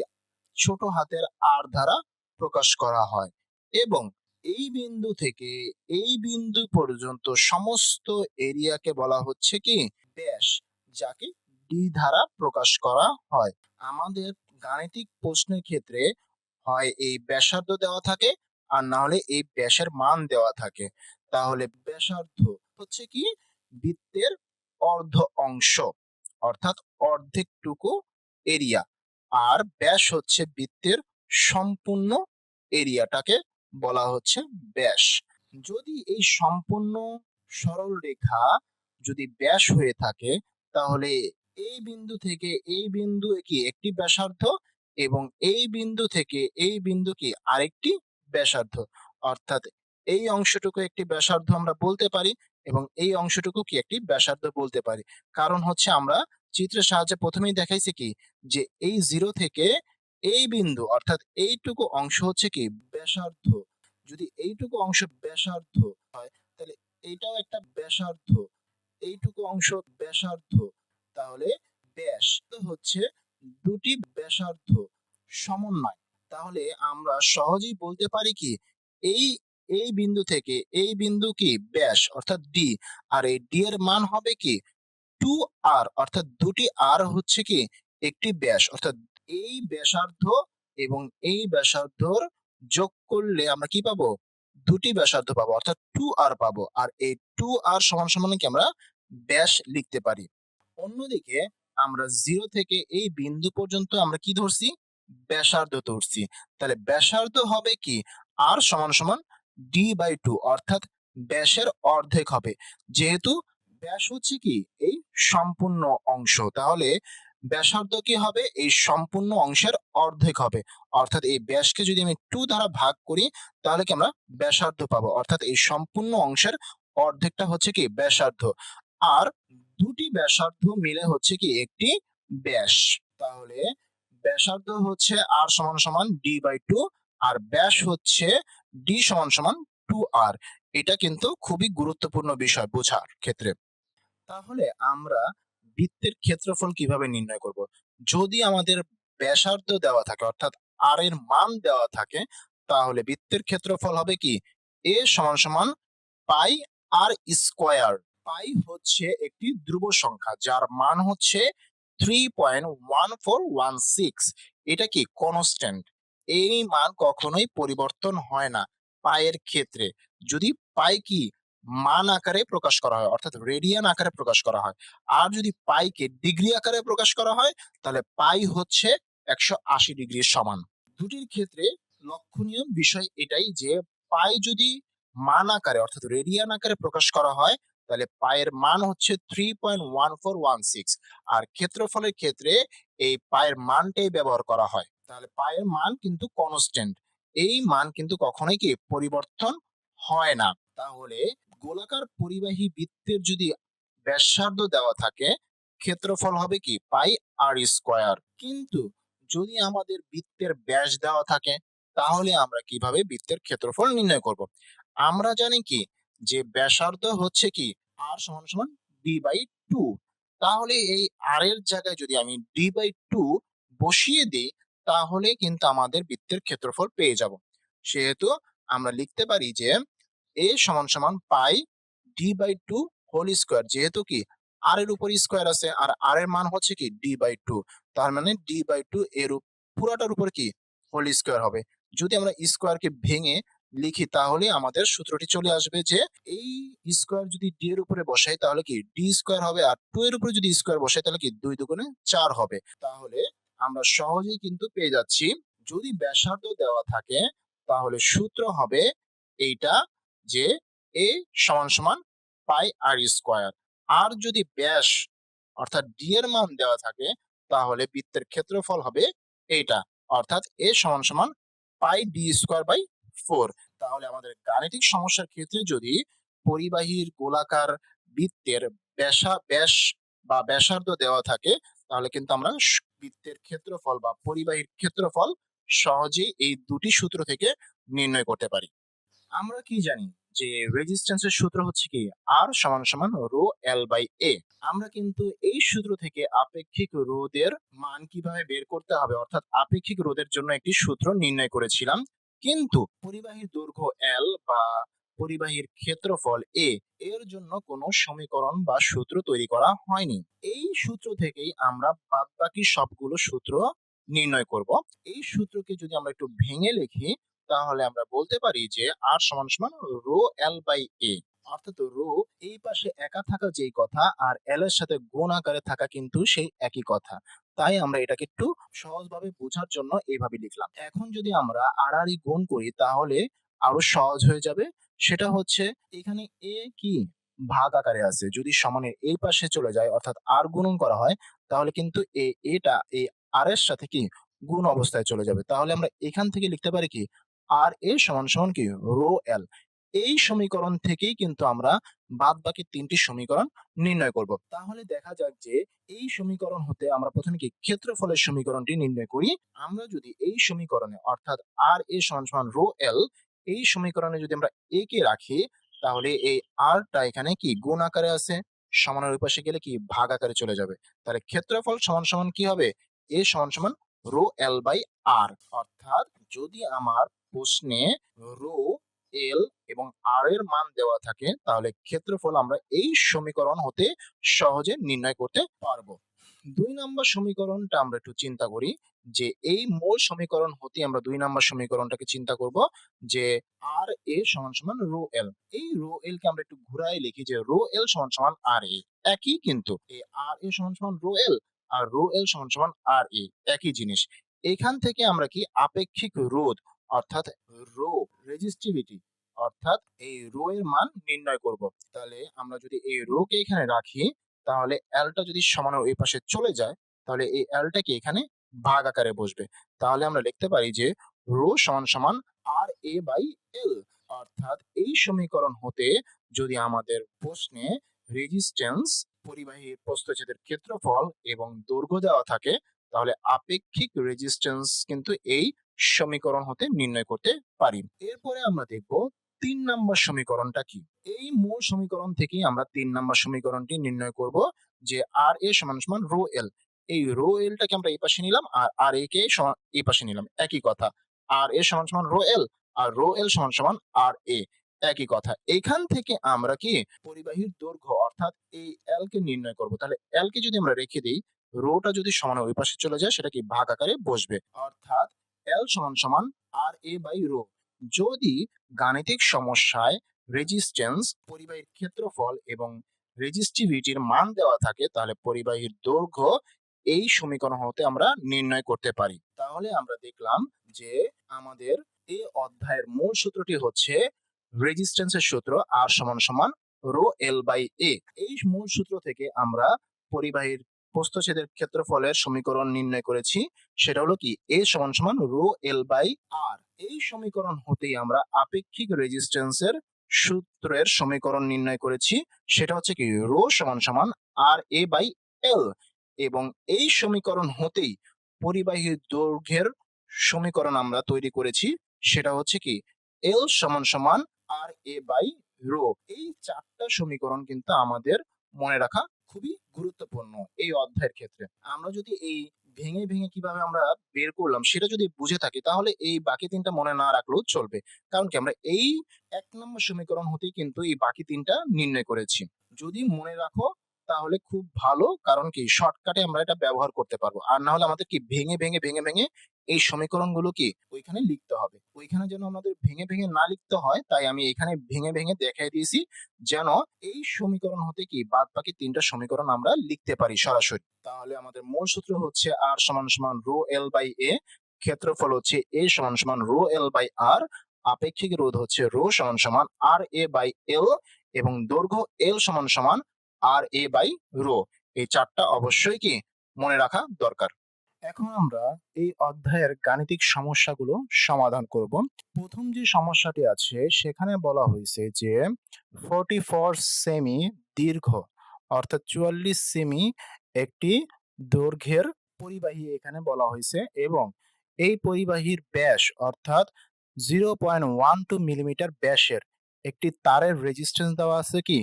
ছোট হাতের আর দ্বারা প্রকাশ করা হয়। এবং এই বিন্দু থেকে এই বিন্দু পর্যন্ত সমস্ত এরিয়াকে বলা হচ্ছে কি ব্যাস, যাকে ডি দ্বারা প্রকাশ করা হয়। আমাদের গাণিতিক প্রশ্নের ক্ষেত্রে হয় এই ব্যাসার্ধ দেওয়া থাকে আর না হলে এই ব্যাসের মান দেওয়া থাকে। তাহলে ব্যাসার্ধ হচ্ছে কি বৃত্তের অর্ধ অংশ, অর্থাৎ অর্ধেকটুকু এরিয়া, আর ব্যাস হচ্ছে বৃত্তের সম্পূর্ণ এরিয়াটাকে বলা হচ্ছে ব্যাস। যদি এই সম্পূর্ণ সরল রেখা যদি ব্যাস হয়ে থাকে তাহলে এই বিন্দু থেকে এই বিন্দু কি একটি ব্যাসার্ধ এবং এই বিন্দু থেকে এই বিন্দু কি আরেকটি ব্যাসার্ধ, অর্থাৎ এই অংশটুকু একটি ব্যাসার্ধ আমরা বলতে পারি এবং এই অংশটুকু কি একটি ব্যাসার্ধ বলতে পারি। কারণ হচ্ছে আমরা চিত্রের সাহায্যে প্রথমেই দেখাইছি কি যে এই জিরো থেকে এই বিন্দু অর্থাৎ এইটুকু অংশ হচ্ছে কি ব্যাসার্ধ। যদি এইটুকু অংশ ব্যাসার্ধ হয় তাহলে এইটাও একটা ব্যাসার্ধ, এইটুকু অংশ ব্যাসার্ধ, তাহলে ব্যাস তো হচ্ছে দুটি ব্যাসার্ধ সমন্বয়। তাহলে আমরা সহজেই বলতে পারি কি এই এই বিন্দু থেকে এই বিন্দু কি ব্যাস অর্থাৎ ডি, আর এই ডি এর মান হবে কি 2r, অর্থাৎ দুটি আর হচ্ছে কি একটি ব্যাস, অর্থাৎ এই ব্যাসার্ধ এবং এই ব্যাসার্ধর যোগ করলে আমরা কি পাবো দুটি ব্যাসার্ধ পাবো, অর্থাৎ 2r পাবো। আর এই 2r সমান সমান কি আমরা ব্যাস লিখতে পারি। অন্যদিকে আমরা জিরো থেকে এই বিন্দু পর্যন্ত আমরা কি ধরছি ব্যাসার্ধ ধরছি, তাহলে ব্যাসার্ধ হবে কি আর সমান সমান d/2 অর্থাৎ ব্যাসের অর্ধেক হবে। যেহেতু ব্যাস হচ্ছে কি এই সম্পূর্ণ অংশ, তাহলে ব্যাসার্ধ কি হবে এই সম্পূর্ণ অংশের অর্ধেক হবে। অর্থাৎ এই ব্যাসকে যদি আমি 2 দ্বারা ভাগ করি তাহলে কি আমরা ব্যাসার্ধ পাবো। অর্থাৎ এই সম্পূর্ণ অংশের অর্ধেকটা হচ্ছে কি ব্যাসার্ধ। আর দুটি ব্যাসার্ধ মিলে হচ্ছে কি একটি ব্যাস। তাহলে ব্যাসার্ধ হচ্ছে r সমান সমান d/2 আর ব্যাস হচ্ছে d সমান সমান 2r। এটা কিন্তু খুবই গুরুত্বপূর্ণ বিষয় বোঝার ক্ষেত্রে। তাহলে আমরা বৃত্তের ক্ষেত্রফল কিভাবে নির্ণয় করব? যদি আমাদের ব্যাসার্ধ দেওয়া থাকে অর্থাৎ r এর মান দেওয়া থাকে, তাহলে বৃত্তের ক্ষেত্রফল হবে কি a সমান সমান পাই আর স্কয়ার। পাই হচ্ছে একটি ধ্রুব সংখ্যা যার মান হচ্ছে 3.1416। এটা কি কনস্ট্যান্ট, এই মান কখনোই পরিবর্তন হয় না পায়ের ক্ষেত্রে। যদি পাই কি মান আকারে প্রকাশ করা হয় অর্থাৎ রেডিয়ান আকারে প্রকাশ করা হয়, আর যদি পাইকে ডিগ্রি আকারে প্রকাশ করা হয় তাহলে পাই হচ্ছে 180 ডিগ্রির সমান। দুটির ক্ষেত্রে লক্ষণীয় বিষয় এটাই যে পাই যদি মান আকারে অর্থাৎ রেডিয়ান আকারে প্রকাশ করা হয় তাহলে পায়ের মান হচ্ছে 3.1416, আর ক্ষেত্রফলের ক্ষেত্রে এই পায়ের মানটাই ব্যবহার করা হয়। তাহলে পায়ের মান কিন্তু কনস্ট্যান্ট, এই মান কিন্তু কখনোই কি পরিবর্তন হয় না। তাহলে গোলাকার পরিবাহী বৃত্তের যদি ব্যাসার্ধ দেওয়া থাকে, ক্ষেত্রফল হবে কি পাই আর স্কয়ার। কিন্তু যদি আমাদের বৃত্তের ব্যাস দেওয়া থাকে তাহলে আমরা কিভাবে বৃত্তের ক্ষেত্রফল নির্ণয় করব? আমরা জানি কি যে ব্যাসার্ধ হচ্ছে কি r সমান সমান d/2। তাহলে এই r এর জায়গায় যদি আমি d/2 বসিয়ে দিই তাহলে কিন্তু আমাদের বৃত্তের ক্ষেত্রফল পেয়ে যাব। সেহেতু আমরা লিখতে পারি যে a সমান সমান পাই d/2 হোল স্কয়ার। যেহেতু কি r এর উপর স্কয়ার আছে আর r এর মান হচ্ছে কি d/2, তার মানে d/2 এর পুরাটার উপর কি হোল স্কয়ার হবে। যদি আমরা স্কয়ার কে ভেঙে লিখি তাহলে আমাদের সূত্রটি চলে আসবে যে এই স্কয়ার যদি d এর উপরে বসাই তাহলে কি d স্কয়ার হবে, আর 2 এর উপরে যদি স্কয়ার বসাই তাহলে কি 2 দুগুণে 4 হবে। তাহলে আমরা সহজেই কিন্তু পেয়ে যাচ্ছি যদি ব্যাসার্ধ দেওয়া থাকে তাহলে সূত্র হবে এইটা যে a সমান সমান পাই আর স্কয়ার। আর যদি ব্যাস অর্থাৎ ডি এর মান দেওয়া থাকে তাহলে বৃত্তের ক্ষেত্রফল হবে এইটা, অর্থাৎ a সমান সমান পাই ডি স্কয়ার বাই 4। তাহলে আমাদের গাণিতিক সমস্যার ক্ষেত্রে যদি পরিবাহীর গোলাকার বৃত্তের ব্যাস বা ব্যাসার্ধ দেওয়া থাকে তাহলে কিন্তু আমরা বৃত্তের ক্ষেত্রফল বা পরিবাহীর ক্ষেত্রফল সহজেই এই দুটি সূত্র থেকে নির্ণয় করতে পারি। আমরা কি জানি যে রেজিস্ট্যান্সের সূত্র হচ্ছে কি আর সমান সমান রো এল বাই এ। আমরা কিন্তু এই সূত্র থেকে আপেক্ষিক রোধের মান কিভাবে বের করতে হবে অর্থাৎ আপেক্ষিক রোধের জন্য একটি সূত্র নির্ণয় করেছিলাম। কিন্তু পরিবাহীর দৈর্ঘ্য এল বা পরিবাহীর ক্ষেত্রফল এ এর জন্য কোনো সমীকরণ বা সূত্র তৈরি করা হয়নি। এই সূত্র থেকেই আমরা বাদবাকি সবগুলো সূত্র নির্ণয় করব। এই সূত্রকে যদি আমরা একটু ভেঙে লিখি তাহলে আমরা বলতে পারি যে আর সমান সমান রো এল বাই এ। অর্থাৎ রো এই পাশে একা থাকা যেই কথা আর এল এর সাথে গুণ আকারে থাকা কিন্তু সেই একই কথা। তাই আমরা এটাকে একটু সহজভাবে বোঝার জন্য এইভাবে লিখলাম। এখন যদি আমরা আর গুণ করি তাহলে আরো সহজ হয়ে যাবে। সেটা হচ্ছে এখানে এ কি ভাগ আকারে আছে, যদি সমানের এই পাশে চলে যায় অর্থাৎ আর গুণন করা হয় তাহলে কিন্তু এটা এই আর এর সাথে কি গুণ অবস্থায় চলে যাবে। তাহলে আমরা এখান থেকে লিখতে পারি কি আর এ সমান সমান কি রো এল। এই সমীকরণ থেকেই কিন্তু আমরা বাদ বাকি তিনটি সমীকরণ নির্ণয় করব। তাহলে দেখা যাক যে এই সমীকরণ হতে আমরা প্রথমে কি ক্ষেত্রফলের সমীকরণটি নির্ণয় করি। আমরা যদি এই সমীকরণে অর্থাৎ আর এ সমান সমান রো এল এই সমীকরণে যদি আমরা এ কে রাখি তাহলে এই আরটা এখানে কি গুণ আকারে আছে, সমানের ওই পাশে গেলে কি ভাগ আকারে চলে যাবে। তাহলে ক্ষেত্রফল সমান সমান কি হবে এ সমান সমান রো এল বাই আর। অর্থাৎ যদি আমার প্রশ্নে রো এল এবং আর এর মান দেওয়া থাকে তাহলে ক্ষেত্রফল আমরা এই সমীকরণ হতে সহজে নির্ণয় করতে পারবো। 2 নম্বর সমীকরণটা আমরা একটু চিন্তা করি যে এই মূল সমীকরণ হতে আমরা 2 নম্বর সমীকরণটাকে চিন্তা করব যে আর এ সমান সমান রো এল। এই রো এল কে আমরা একটু ঘুরাই লিখি যে রো এল সমান সমান আর এ। একই কিন্তু এই আর এ সমান সমান রো এল আর রো এল সমান সমান আর এ একই জিনিস। এখান থেকে আমরা কি আপেক্ষিক রোধ অর্থাৎ রো রেজিস্টিভিটি অর্থাৎ এই রো এর মান নির্ণয় করব। তাহলে আমরা যদি এই রো কে এখানে রাখি, তাহলে এলটা যদি সমানের ওই পাশে চলে যায়, তাহলে এই এলটাকে এখানে ভাগ আকারে বসবে। তাহলে আমরা লিখতে পারি যে রো সমান সমান আর এ বাই এল। অর্থাৎ এই সমীকরণ হতে যদি আমাদের প্রশ্নে রেজিস্ট্যান্স, পরিবাহীর প্রস্থচ্ছেদের ক্ষেত্রফল এবং দৈর্ঘ্য দেওয়া থাকে, তাহলে আপেক্ষিক রেজিস্ট্যান্স কিন্তু এই সমীকরণ হতে নির্ণয় করতে পারি। এরপরে আমরা দেখব ৩ নম্বর সমীকরণটা কি। এই মূল সমীকরণ থেকেই আমরা ৩ নম্বর সমীকরণটি নির্ণয় করব যে আর এ সমান সমান রো এল। এই রো এলটাকে আমরা এই পাশে নিলাম আর আর এ কে এই পাশে নিলাম, একই কথা। আর এ সমান সমান রো এল আর রো এল সমান সমান আর এ, একই কথা। এইখান থেকে আমরা কি পরিবাহীর দৈর্ঘ্য অর্থাৎ এই এল কে নির্ণয় করব। তাহলে এল কে যদি আমরা রেখে দিই, রোটা যদি সমান ওই পাশে চলে যায়, সেটা কি ভাগ আকারে বসবে। অর্থাৎ এল সমান সমান আর এ বাই রো। যদি গাণিতিক সমস্যায় রেজিস্ট্যান্স, পরিবাহীর ক্ষেত্রফল এবং রেজিস্টিভিটির মান দেওয়া থাকে, তাহলে পরিবাহীর দৈর্ঘ্য এই সমীকরণ হতে আমরা নির্ণয় করতে পারি। তাহলে আমরা দেখলাম যে আমাদের এই অধ্যায়ের মূল সূত্রটি হচ্ছে রেজিস্ট্যান্সের সূত্র আর সমান সমান রো এল বাই এ। এই মূল সূত্র থেকে আমরা পরিবাহীর প্রস্থচ্ছেদের ক্ষেত্রফলের সমীকরণ নির্ণয় করেছি, সেটা হলো কি এ সমান সমান রো এল বাই আর। এই সমীকরণ হতেই আমরা আপেক্ষিক রেজিস্ট্যান্সের সূত্রের সমীকরণ নির্ণয় করেছি, সেটা হচ্ছে কি রো সমান সমান আর এ বাই এল। এবং এই সমীকরণ হতেই পরিবাহীর দৈর্ঘ্যের সমীকরণ আমরা তৈরি করেছি, সেটা হচ্ছে কি এল সমান সমান আর এ বাই রো। এই 4টা সমীকরণ কিন্তু আমাদের মনে রাখা খুবই গুরুত্বপূর্ণ এই অধ্যায়ের ক্ষেত্রে। আমরা যদি এই ভেঙে ভেঙে কিভাবে আমরা বের করলাম সেটা যদি বুঝে থাকি, তাহলে এই বাকি 3টা মনে না রাখলেও চলবে। কারণ কি আমরা এই 1 নম্বর সমীকরণ হতেই কিন্তু এই বাকি 3টা নির্ণয় করেছি। যদি মনে রাখো তাহলে খুব ভালো, কারণ কি শর্টকাটে আমরা এটা ব্যবহার করতে পারবো। আর না হলে আমাদের কি ভেঙে ভেঙে ভেঙে ভেঙে এই সমীকরণগুলো কি ওইখানে লিখতে হবে। ওইখানে যেন আমাদের ভেঙে ভেঙে না লিখতে হয়, তাই আমি এখানে ভেঙে ভেঙে দেখাই দিয়েছি, যেন এই সমীকরণ হতে কি বাদ বাকি 3টা সমীকরণ আমরা লিখতে পারি সরাসরি। তাহলে আমাদের মূল সূত্র হচ্ছে আর সমান সমান রো এল বাই এ, ক্ষেত্রফল হচ্ছে এ সমান সমান রো এল বাই আর, আপেক্ষিক রোধ হচ্ছে রো সমান সমান আর এ বাই এল, এবং দৈর্ঘ্য এল সমান সমান আর এ বাই রো। এই 4টা অবশ্যই কি মনে রাখা দরকার। এখন আমরা এই অধ্যায়ের গাণিতিক সমস্যাগুলো সমাধান করব। প্রথম যে সমস্যাটি আছে সেখানে বলা হয়েছে যে 44 সেমি দীর্ঘ অর্থাৎ 44 সেমি একটি দৈর্ঘ্যের পরিবাহী এখানে বলা হয়েছে, এবং এই পরিবাহীর ব্যাস অর্থাৎ 0.12 মিলিমিটার ব্যাসের একটি তারের রেজিস্ট্যান্স দেওয়া আছে কি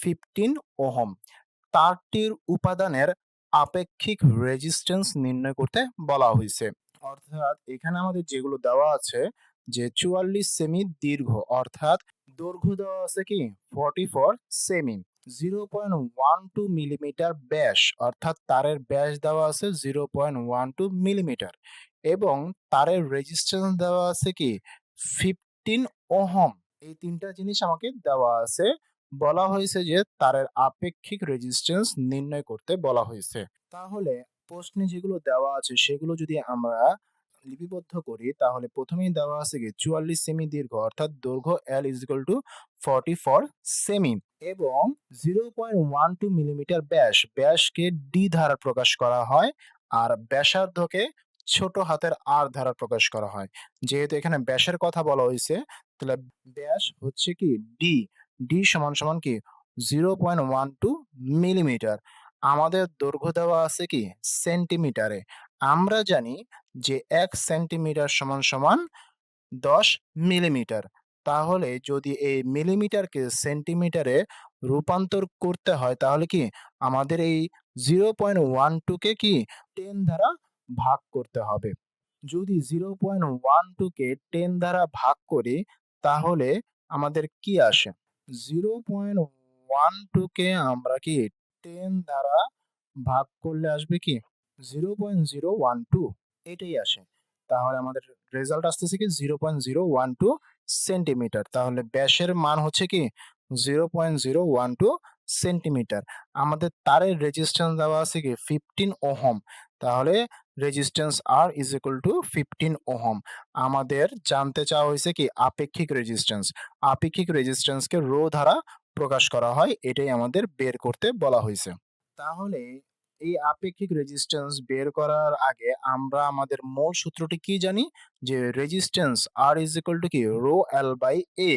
15 ওহম। তারটির উপাদানের আপেক্ষিক রেজিস্ট্যান্স নির্ণয় করতে বলা হয়েছে। অর্থাৎ এখানে আমাদের যেগুলো দেওয়া আছে যে 44 সেমি দীর্ঘ অর্থাৎ দৈর্ঘ্য দেওয়া আছে কি 44 সেমি, 0.12 মিলিমিটার ব্যাস অর্থাৎ তারের ব্যাস দেওয়া আছে 0.12 মিলিমিটার, এবং তারের রেজিস্ট্যান্স দেওয়া আছে কি 15 ওহম। এই 3টা জিনিস আমাকে দেওয়া আছে। বলা হয়েছে যে তারের আপেক্ষিক রেজিস্ট্যান্স নির্ণয় করতে বলা হয়েছে। তাহলে প্রশ্নে যেগুলো দেওয়া আছে সেগুলো যদি আমরা লিপিবদ্ধ করি, তাহলে প্রথমেই দেওয়া আছে কি 44 সেমি দীর্ঘ অর্থাৎ দৈর্ঘ্য L is equal to 44 semi, এবং 0.12 মিলিমিটার ব্যাস, ব্যাসকে ডি দ্বারা প্রকাশ করা হয়, আর ব্যাসার্ধকে ছোট হাতের আর দ্বারা প্রকাশ করা হয়। যেহেতু এখানে ব্যাসের কথা বলা হয়েছে, তাহলে ব্যাস হচ্ছে কি ডি, ডি সমান সমান কি 0.12 মিলিমিটার। আমাদের দৈর্ঘ্য দেওয়া আছে কি সেন্টিমিটারে। আমরা জানি যে 1 সেন্টিমিটার সমান সমান 10 মিলিমিটার। তাহলে যদি এই মিলিমিটারকে সেন্টিমিটারে রূপান্তর করতে হয়, তাহলে কি আমাদের এই 0.12 কে কি 10 দ্বারা ভাগ করতে হবে। যদি 0.12 কে 10 দ্বারা ভাগ করি, তাহলে আমাদের কি আসে? 0.12 কে আমরা কি 10 দ্বারা ভাগ করলে আসবে কি 0.012, এটাই আসে। তাহলে আমাদের রেজাল্ট আসতেছে কি 0.012 সেন্টিমিটার। তাহলে ব্যাসের মান হচ্ছে কি 0.012 সেন্টিমিটার। আমাদের তারের রেজিস্ট্যান্স দেওয়া আছে কি 15 ওহম। তাহলে resistance R is equal two 15 ohm. আমাদের জানতে চাওয়া হয়েছে কি আপেক্ষিক রেজিস্ট্যান্স। আপেক্ষিক রেজিস্ট্যান্সকে রো দ্বারা প্রকাশ করা হয়, এটাই আমাদের বের করতে বলা হয়েছে। তাহলে এই আপেক্ষিক রেজিস্ট্যান্স বের করার আগে আমরা আমাদের মূল সূত্রটি কি জানি? যে resistance R is equal to কি রো L বাই A।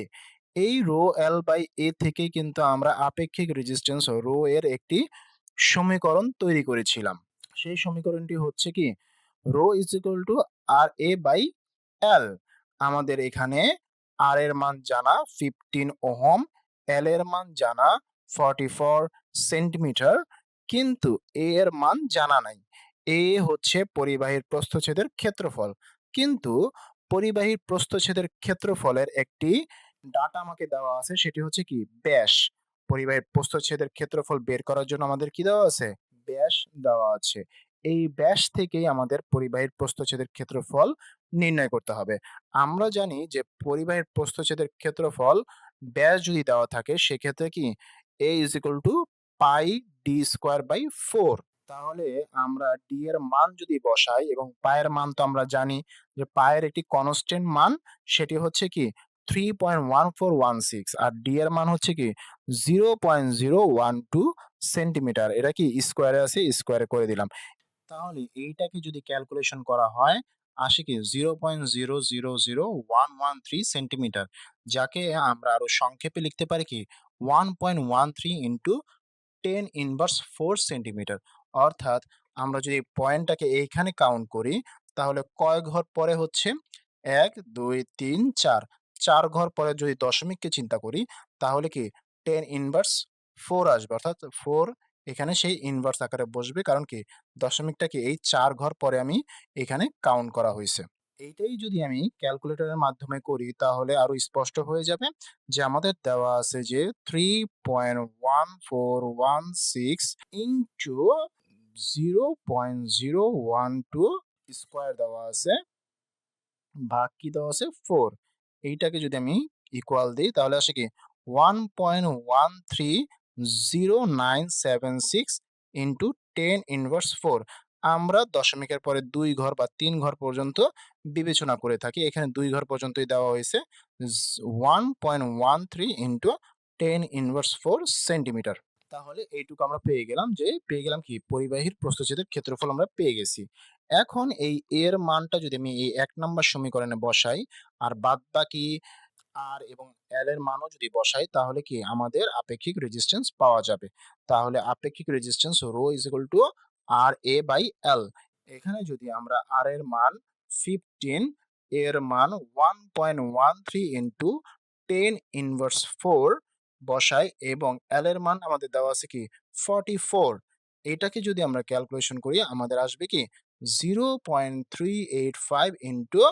এই রো L বাই A থেকেই কিন্তু আমরা আপেক্ষিক রেজিস্ট্যান্স রো এর একটি সমীকরণ তৈরি করেছিলাম। সেই সমীকরণটি হচ্ছে কি rho is equal to R A by L. আমাদের এখানে আর এর মান জানা 15 ওহম, এল এর মান জানা 44 সেন্টিমিটার, কিন্তু এ এর মান জানা নাই। এ হচ্ছে পরিবাহীর প্রস্থচ্ছেদের ক্ষেত্রফল, কিন্তু পরিবাহীর প্রস্থচ্ছেদের ক্ষেত্রফলের একটি ডাটা আমাকে দেওয়া আছে, সেটি হচ্ছে কি ব্যাস। পরিবাহীর প্রস্থচ্ছেদের ক্ষেত্রফল বের করার জন্য আমাদের কি দেওয়া আছে? ব্যাস দেওয়া আছে। এই ব্যাস থেকেই আমাদের পরিবাহীর প্রস্থচ্ছেদের ক্ষেত্রফল নির্ণয় করতে হবে। আমরা জানি যে পরিবাহীর প্রস্থচ্ছেদের ক্ষেত্রফল ব্যাস যদি দেওয়া থাকে সেক্ষেত্রে কি a is equal to pi D square by 4। তাহলে আমরা ডি এর মান যদি বসাই এবং পায়ের মান তো আমরা জানি যে পায়ের একটি কনস্ট্যান্ট মান, সেটি হচ্ছে কি 3.1416, আর ডি এর মান হচ্ছে কি 0.012 সেন্টিমিটার। এটা কি স্কোয়ারে আছে, স্কোয়ারে করে দিলাম। তাহলে এইটাকে যদি ক্যালকুলেশন করা হয় আসে কি 0.000113 সেন্টিমিটার, যাকে আমরা আরো সংক্ষেপে লিখতে পারি কি 1.13 ইন্টু 10 ইনভার্স 4 সেন্টিমিটার। অর্থাৎ আমরা যদি পয়েন্টটাকে এইখানে কাউন্ট করি তাহলে কয় ঘর পরে হচ্ছে 1 2 3 4, 4 ঘর পরে যদি দশমিককে চিন্তা করি তাহলে কি 10 ইনভার্স 4 আসবে, অর্থাৎ 4 এখানে সেই ইনভার্স আকারে বসবে, কারণ কি দশমিকটাকে এই 4 ঘর পরে আমি এখানে কাউন্ট করা হয়েছে। এইটাই যদি আমি ক্যালকুলেটরের মাধ্যমে করি তাহলে আরো স্পষ্ট হয়ে যাবে যে আমাদের দেওয়া আছে যে 3.1416 ইন্টু 0.012 স্কোয়ার দেওয়া আছে, ভাগ কি দেওয়া আছে 4। এইটাকে যদি আমি ইকুয়াল দিই তাহলে আসে কি 1.130976 ইন্টু 10 ইনভার্স 4। আমরা দশমিকের পরে 2 ঘর বা 3 ঘর পর্যন্ত বিবেচনা করে থাকি, এখানে 2 ঘর পর্যন্তই দেওয়া হয়েছে। 1.13 ইন্টু 10 ইনভার্স 4 সেন্টিমিটার। তাহলে এইটুকু আমরা পেয়ে গেলাম কি পরিবাহীর প্রস্থচ্ছেদের ক্ষেত্রফল আমরা পেয়ে গেছি। এখন এই এর মানটা যদি আমি এই 1 নম্বর সমীকরণে বসাই আর বাদবাকি আর এবং এল এর মানও যদি বসাই তাহলে কি আমাদের আপেক্ষিক রেজিস্ট্যান্স পাওয়া যাবে। তাহলে আপেক্ষিক resistance rho is equal to R A by L. এখানে যদি আমরা আর এর মান 15, এর মান 1.13 ইন্টু 10 ইনভার্স 4 বসাই এবং এল এর মান আমাদের দেওয়া আছে কি 44, এটাকে যদি আমরা ক্যালকুলেশন করি আমাদের আসবে কি 0.385 ইন্টু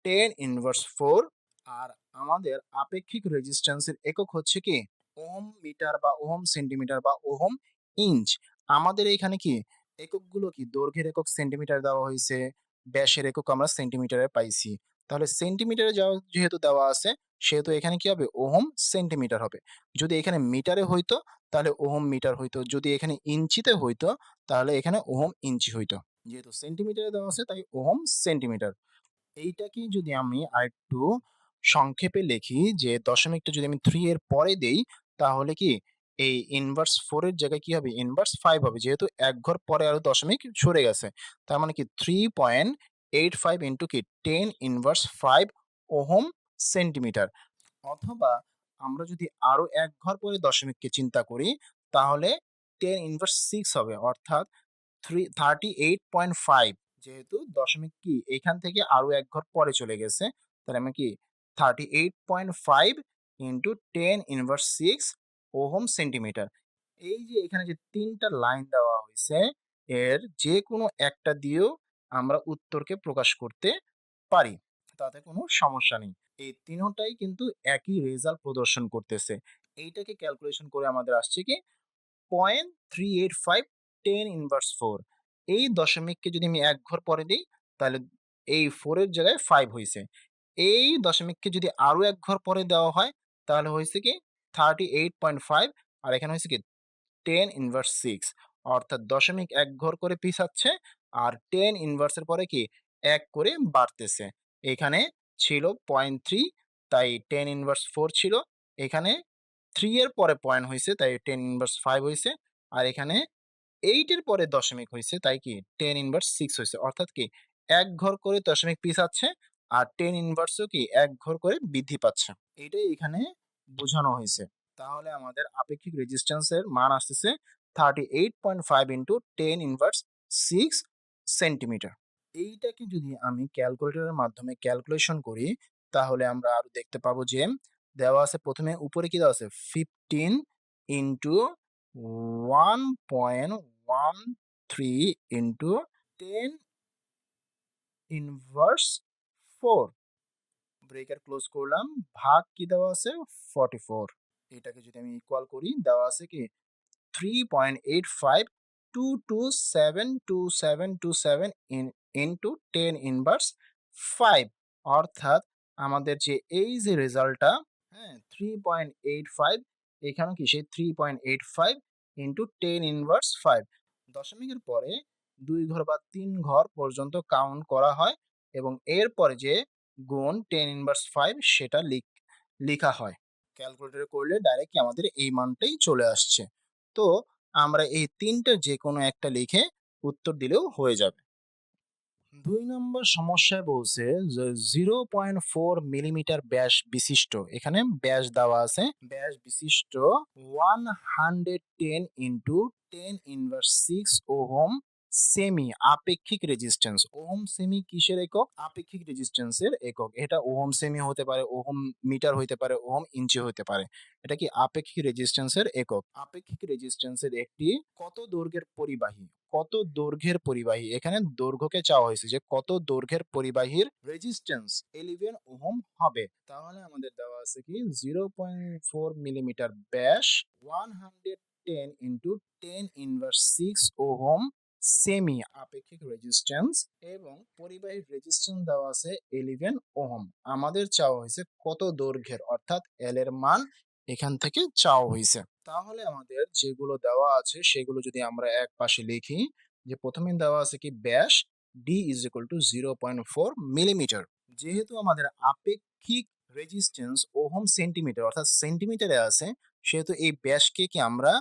10 ইনভার্স 4। আর আমাদের আপেক্ষিক রেজিস্ট্যান্সের একক হচ্ছে কি ওহম মিটার বা ওহম সেন্টিমিটার বা ওহম ইঞ্চ। আমাদের এখানে কি এককগুলো কি দৈর্ঘ্যের একক সেন্টিমিটার দেওয়া হয়েছে, ব্যাসের একক আমরা সেন্টিমিটারে পাইছি। তাহলে সেন্টিমিটারে যেহেতু দেওয়া আছে সেহেতু এখানে কি হবে ওহম সেন্টিমিটার হবে। যদি এখানে মিটারে হইতো তাহলে ওহম মিটার হইতো, যদি এখানে ইঞ্চিতে হইতো তাহলে এখানে ওহম ইঞ্চি হইতো। যেহেতু সেন্টিমিটারে দেওয়া আছে তাই ওহম সেন্টিমিটার। এইটাকেই যদি আমি আরেকটু সংক্ষেপে লিখি যে দশমিকটা যদি আমি 3 এর পরে দেই তাহলে কি এই ইনভার্স 4 এর জায়গায় কি হবে ইনভার্স 5 হবে, যেহেতু 1 ঘর পরে আরো দশমিক সরে গেছে। তার মানে কি 3.85 ইন্টু কি 10 ইনভার্স 5 ওহম সেন্টিমিটার। অথবা আমরা যদি আরো 1 ঘর পরে দশমিককে চিন্তা করি তাহলে 10 ইনভার্স 6 হবে, অর্থাৎ 38.5। যেহেতু দশমিক কি এখান থেকে আরো 1 ঘর পরে চলে গেছে তাহলে আমি কি 38.5 ইন্টু 10 ইনভার্স 6 ওহম সেন্টিমিটার। এই যে এখানে যে 3টা লাইন দেওয়া হয়েছে এর যে কোনো একটা দিয়েও আমরা উত্তরকে প্রকাশ করতে পারি, তাতে কোনো সমস্যা নেই। এই তিনটাই কিন্তু একই রেজাল্ট প্রদর্শন করতেছে। এইটাকে ক্যালকুলেশন করে আমাদের আসছে কি 0.385 10 ইনভার্স 4। এই দশমিককে যদি আমি 1 ঘর পরে দিই তাহলে এই 4 এর জায়গায় 5 হয়েছে। এই দশমিককে যদি আরো 1 ঘর পরে দেওয়া হয় তাহলে হয়েছে কি 38.5, আর এখানে হয়েছে কি 10 ইনভার্স 6, অর্থাৎ দশমিক 1 ঘর করে পিছাচ্ছে আর 10 ইনভার্সের পরে কি 1 করে বাড়তেছে। এখানে ছিল 0.3, তাই 10 ইনভার্স 4 ছিল। এখানে 3 এর পরে পয়েন্ট হইছে, তাই 10 ইনভার্স 5 হইছে। আর এখানে 8 এর পরে দশমিক হইছে, তাই কি 10 ইনভার্স 6 হইছে। অর্থাৎ কি 1 ঘর করে দশমিক পিছাচ্ছে আর 10 ইনভার্সও কি 1 ঘর করে বৃদ্ধি পাচ্ছে। এটাই এখানে বোঝানো হয়েছে। তাহলে আমাদের আপেক্ষিক রেজিস্ট্যান্সের মান আসতেছে 38.5 ইনটু 10 ইনভার্স 6 সেন্টিমিটার। এইটাকে যদি আমি ক্যালকুলেটরের মাধ্যমে ক্যালকুলেশন করি, তাহলে আমরা আরো দেখতে পাবো যে দেওয়া আছে, প্রথমে উপরে কি দেওয়া আছে 15 into 1.13 into 10 inverse 4, breaker close করলাম, ভাগ কি দেওয়া আছে 44। এটাকে যদি আমি ইকুয়াল করি, দেওয়া আছে কি 3.8522722727 ইনটু 10 ইনভার্স 5, অর্থাৎ আমাদের যে এই যে রেজাল্টটা, হ্যাঁ 3.85, এখানে কি সেই 3.85 ইনটু 10 ইনভার্স 5, দশমিকের পরে 2 ঘর বা 3 ঘর পর্যন্ত কাউন্ট করা হয় এবং এরপরে যে গুণ 10 ইনভার্স 5 সেটা লিখা হয়। ক্যালকুলেটরে করলে ডাইরেক্ট আমাদের এই মানটাই চলে আসছে। তো আমরা এই তিনটার যে কোনো একটা লিখে উত্তর দিলেও হয়ে যাবে। 2 নম্বর সমস্যায় বলছে যে 0.4 মিলিমিটার ব্যাস বিশিষ্ট, এখানে ব্যাস দেওয়া আছে, ব্যাস বিশিষ্ট 110 ইনটু 10 ইনভার্স 6 ওহম সেমি আপেক্ষিক রেজিস্ট্যান্স। ওহম সেমি কিসের একক? আপেক্ষিক রেজিস্ট্যান্সের একক। এটা ওহম সেমি হতে পারে, ওহম মিটার হতে পারে, ওহম ইঞ্চি হতে পারে। এটা কি আপেক্ষিক রেজিস্ট্যান্সের একক। আপেক্ষিক রেজিস্ট্যান্সের একটি কত দৈর্ঘ্যের পরিবাহী, কত দৈর্ঘ্যের পরিবাহী, এখানে দৈর্ঘ্যকে চাওয়া হয়েছে যে কত দৈর্ঘ্যের পরিবাহীর রেজিস্ট্যান্স 11 ওহম হবে। তাহলে আমাদের দেওয়া আছে কি 0.4 মিলিমিটার ব্যাস 110 ইনটু 10 ইনভার্স 6 ওহম সেমি আপেক্ষিক রেজিস্ট্যান্স এবং পরিবাহীর রেজিস্ট্যান্স দেওয়া আছে 11 ওহম। আমাদের চাওয়া হয়েছে কত দৈর্ঘ্যের, অর্থাৎ এল এর মান এখান থেকে চাওয়া হয়েছে। তাহলে আমাদের যেগুলো দেওয়া আছে সেগুলো যদি আমরা এক পাশে লিখি, যে প্রথমে দেওয়া আছে কি ব্যাস D is equal two 0.4 millimetre. যেহেতু আমাদের আপেক্ষিক রেজিস্ট্যান্স ওহম সেন্টিমিটার অর্থাৎ সেন্টিমিটারে আছে, সেহেতু এই ব্যাসকে কি আমরা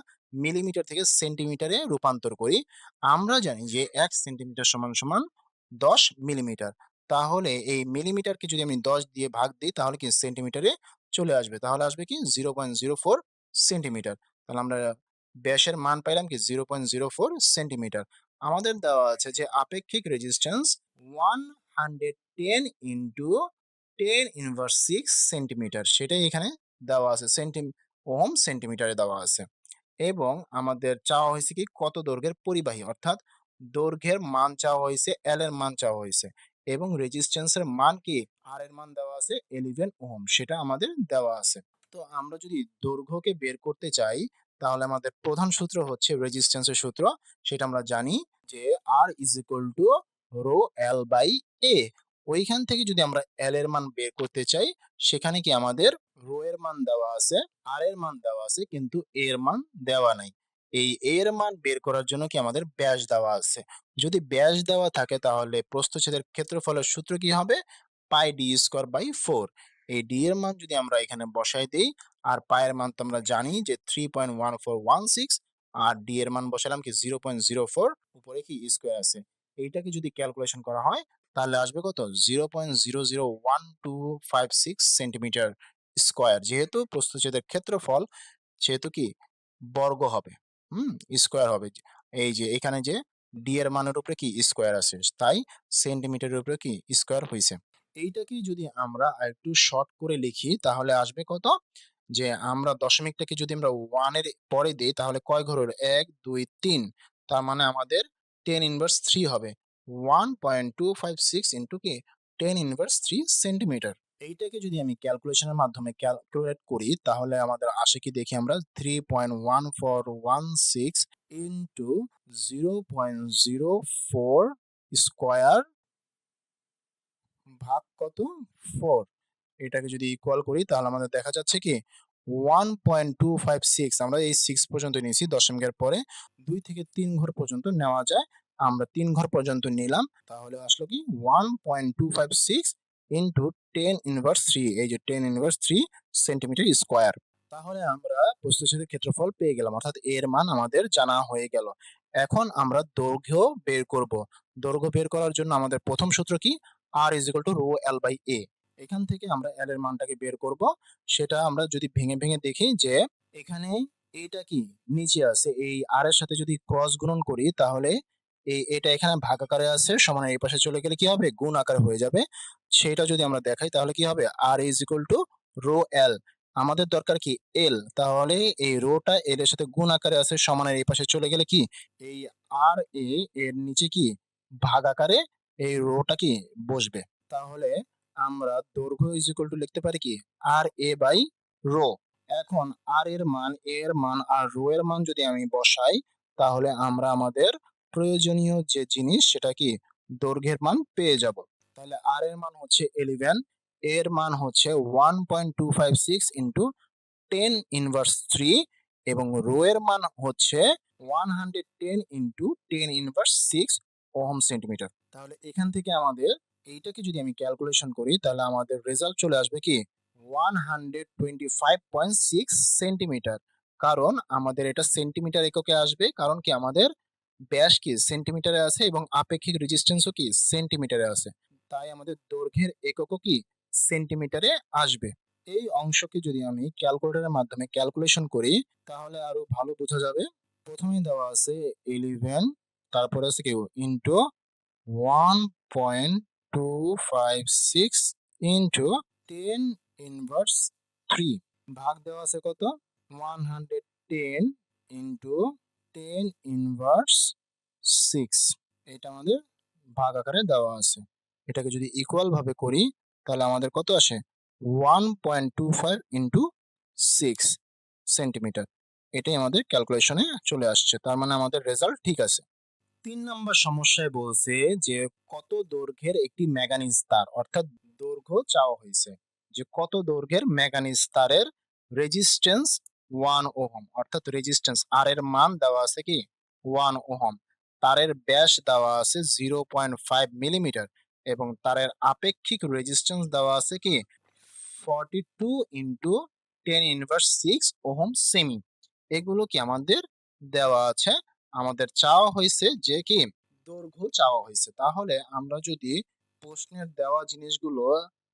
মিলিমিটার থেকে সেন্টিমিটারে রূপান্তর করি। আমরা জানি যে 1 সেন্টিমিটার সমান সমান 10 মিলিমিটার। তাহলে এই মিলিমিটারকে যদি আমি 10 দিয়ে ভাগ দিই, তাহলে কি সেন্টিমিটারে চলে আসবে। তাহলে আসবে কি 0.04 সেন্টিমিটার। তাহলে আমরা ব্যাসের মান পাইলাম কি 0.04 সেন্টিমিটার। আমাদের দেওয়া আছে যে আপেক্ষিক রেজিস্ট্যান্স 110 ইনটু 10 ইনভার্স 6 সেন্টিমিটার, সেটাই এখানে দেওয়া আছে, ওহম সেন্টিমিটারে দেওয়া আছে। এবং আমাদের চাওয়া হয়েছে কি কত দৈর্ঘ্যের পরিবাহী, অর্থাৎ দৈর্ঘ্যের মান চাওয়া হয়েছে, এল এর মান চাওয়া হয়েছে এবং রেজিস্ট্যান্সের মান কি আর এর মান দেওয়া আছে 11 ওহম, সেটা আমাদের দেওয়া আছে। তো আমরা যদি দৈর্ঘ্যকে বের করতে চাই, তাহলে আমাদের প্রধান সূত্র হচ্ছে রেজিস্ট্যান্সের সূত্র, সেটা আমরা জানি যে R is equal to rho L by A. ওইখান থেকে যদি আমরা এল এর মান বের করতে চাই, সেখানে কি আমাদের রো এর মান দেওয়া আছে, আর এর মান দেওয়া আছে, কিন্তু এ এর মান দেওয়া নাই। এই এ এর মান বের করার জন্য কি আমাদের ব্যাস দেওয়া আছে। যদি ব্যাস দেওয়া থাকে, তাহলে প্রস্থচ্ছেদের ক্ষেত্রফলের সূত্র কি হবে? পাই ডি স্কোয়ার বাই 4। এই ডি এর মান যদি আমরা এখানে বসাই দেই, আর পায়ের মান তো আমরা জানি যে 3.1416, আর ডি এর মান বসালাম কি 0.04, উপরে কি স্কোয়ার আছে। এইটাকে যদি ক্যালকুলেশন করা হয়, তাহলে আসবে কত 0.001256 সেন্টিমিটার স্কোয়ার। যেহেতু প্রস্থচ্ছেদের ক্ষেত্রফল, সেহেতু কি বর্গ হবে, স্কোয়ার হবে। এই যে এখানে যে ডি এর মানের উপরে কি স্কোয়ার আছে, তাই সেন্টিমিটারের উপরে কি স্কোয়ার হয়েছে। এইটাকে যদি আমরা আরেকটু শর্ট করে লিখি, তাহলে আসবে কত, যে আমরা দশমিকটাকে যদি আমরা 1 এর পরে দেই, তাহলে কয় ঘর হলো 1 2 3, তার মানে আমাদের 10 ইনভার্স 3 হবে। 1.256 ইনটু কি 10 ইনভার্স 3 সেন্টিমিটার। এইটাকে যদি আমি ক্যালকুলেশনের মাধ্যমে ক্যালকুলেট করি, তাহলে আমাদের আসে কি দেখি আমরা 3.1416 ইনটু 0.04 স্কোয়ার ভাগ কত 4। এটাকে যদি ইকুয়াল করি, তাহলে আমাদের দেখা যাচ্ছে কি 1.256 আমরা এই 6 পর্যন্ত নিয়েছি দশমিকের পরে 2 থেকে 3 ঘর পর্যন্ত নেওয়া যায়। আমরা 3 ঘর পর্যন্ত নিলাম। তাহলে আসলো কি 1.256 ইনটু 10 ইনভার্স 3, এই যে 10 ইনভার্স 3 সেন্টিমিটার স্কয়ার। তাহলে আমরা প্রস্থচ্ছেদের ক্ষেত্রফল পেয়ে গেলাম, অর্থাৎ এর মান আমাদের জানা হয়ে গেল। এখন আমরা দৈর্ঘ্য বের করব। দৈর্ঘ্য বের করার জন্য আমাদের প্রথম সূত্র কি? r = rho l by a। এখান থেকে আমরা l এর মানটাকে বের করব। সেটা আমরা যদি ভেঙে ভেঙে দেখি যে এখানে এইটা কি নিচে আছে, এই r এর সাথে যদি ক্রস গুণন করি তাহলে এটা এখানে ভাগ আকারে আছে, সমান এই পাশে চলে গেলে কি হবে? গুণ আকারে হয়ে যাবে। সেটা যদি আমরা দেখাই তাহলে কি হবে? r = rho l। আমাদের দরকার কি? l। তাহলে এই রোটা l এর সাথে গুণ আকারে আছে, সমানের এই পাশে চলে গেলে কি এই r a এর নিচে কি ভাগ আকারে এই রোটা কি বসবে। তাহলে আমরা দৈর্ঘ্য লিখতে পারি কি আর এ বাই রো। এখন আর এর মান, এর মান আর রো এর মান যদি আমি বসাই তাহলে আমরা আমাদের প্রয়োজনীয় যে জিনিস সেটা কি দৈর্ঘ্যের মান পেয়ে যাব। তাহলে আর এর মান হচ্ছে 11, এর মান হচ্ছে 1.256 ইন্টু 10 ইনভার্স 3 এবং রো এর মান হচ্ছে 110 ইন্টু 10 ইনভার্স 6 ওহম সেন্টিমিটার। তাহলে এখান থেকে আমাদের এইটাকে যদি আমি ক্যালকুলেশন করি তাহলে আমাদের রেজাল্ট চলে আসবে কি 125.6 সেন্টিমিটার। কারণ আমাদের এটা সেন্টিমিটার এককে আসবে, কারণ কি আমাদের ব্যাস কি সেন্টিমিটারে আছে এবং আপেক্ষিক রেজিস্ট্যান্সও কি সেন্টিমিটারে আছে। তাই আমাদের দৈর্ঘ্যের এককও কি সেন্টিমিটারে আসবে। এই অংশকে যদি আমি ক্যালকুলেটরের মাধ্যমে ক্যালকুলেশন করি তাহলে আরো ভালো বোঝা যাবে। প্রথমেই দেওয়া আছে 11, তারপরে আছে কি ইন্টু 1.256 ইন্টু 10 ইনভার্স 3 ভাগ দেওয়া আছে কত? 110 ইন্টু 10 ইনভার্স 6। এটা আমাদের ভাগ আকারে দেওয়া আছে। এটাকে যদি ইকুয়াল ভাবে করি তাহলে আমাদের কত আসে? 1.25 ইন্টু 6 সেন্টিমিটার। এটাই আমাদের ক্যালকুলেশনে চলে আসছে, তার মানে আমাদের রেজাল্ট ঠিক আছে। 3 নম্বর সমস্যায় বলছে যে কত দৈর্ঘ্যের একটি ম্যাঙ্গানিজ তার, অর্থাৎ দৈর্ঘ্য চাওয়া হয়েছে যে কত দৈর্ঘ্যের ম্যাঙ্গানিজ তারের রেজিস্ট্যান্স 1 ওহম, অর্থাৎ রেজিস্ট্যান্স আর এর মান দেওয়া আছে কি 1 ওহম, তারের ব্যাস দেওয়া আছে 0.5 মিলিমিটার এবং তারের আপেক্ষিক রেজিস্ট্যান্স দেওয়া আছে কি 42 ইন্টু 10 ইনভার্স 6 ওহম সেমি। এগুলো কি আমাদের দেওয়া আছে। আমাদের চাওয়া হয়েছে যে কি দৈর্ঘ্য চাওয়া হয়েছে। তাহলে আমরা যদি প্রশ্নের দেওয়া জিনিসগুলো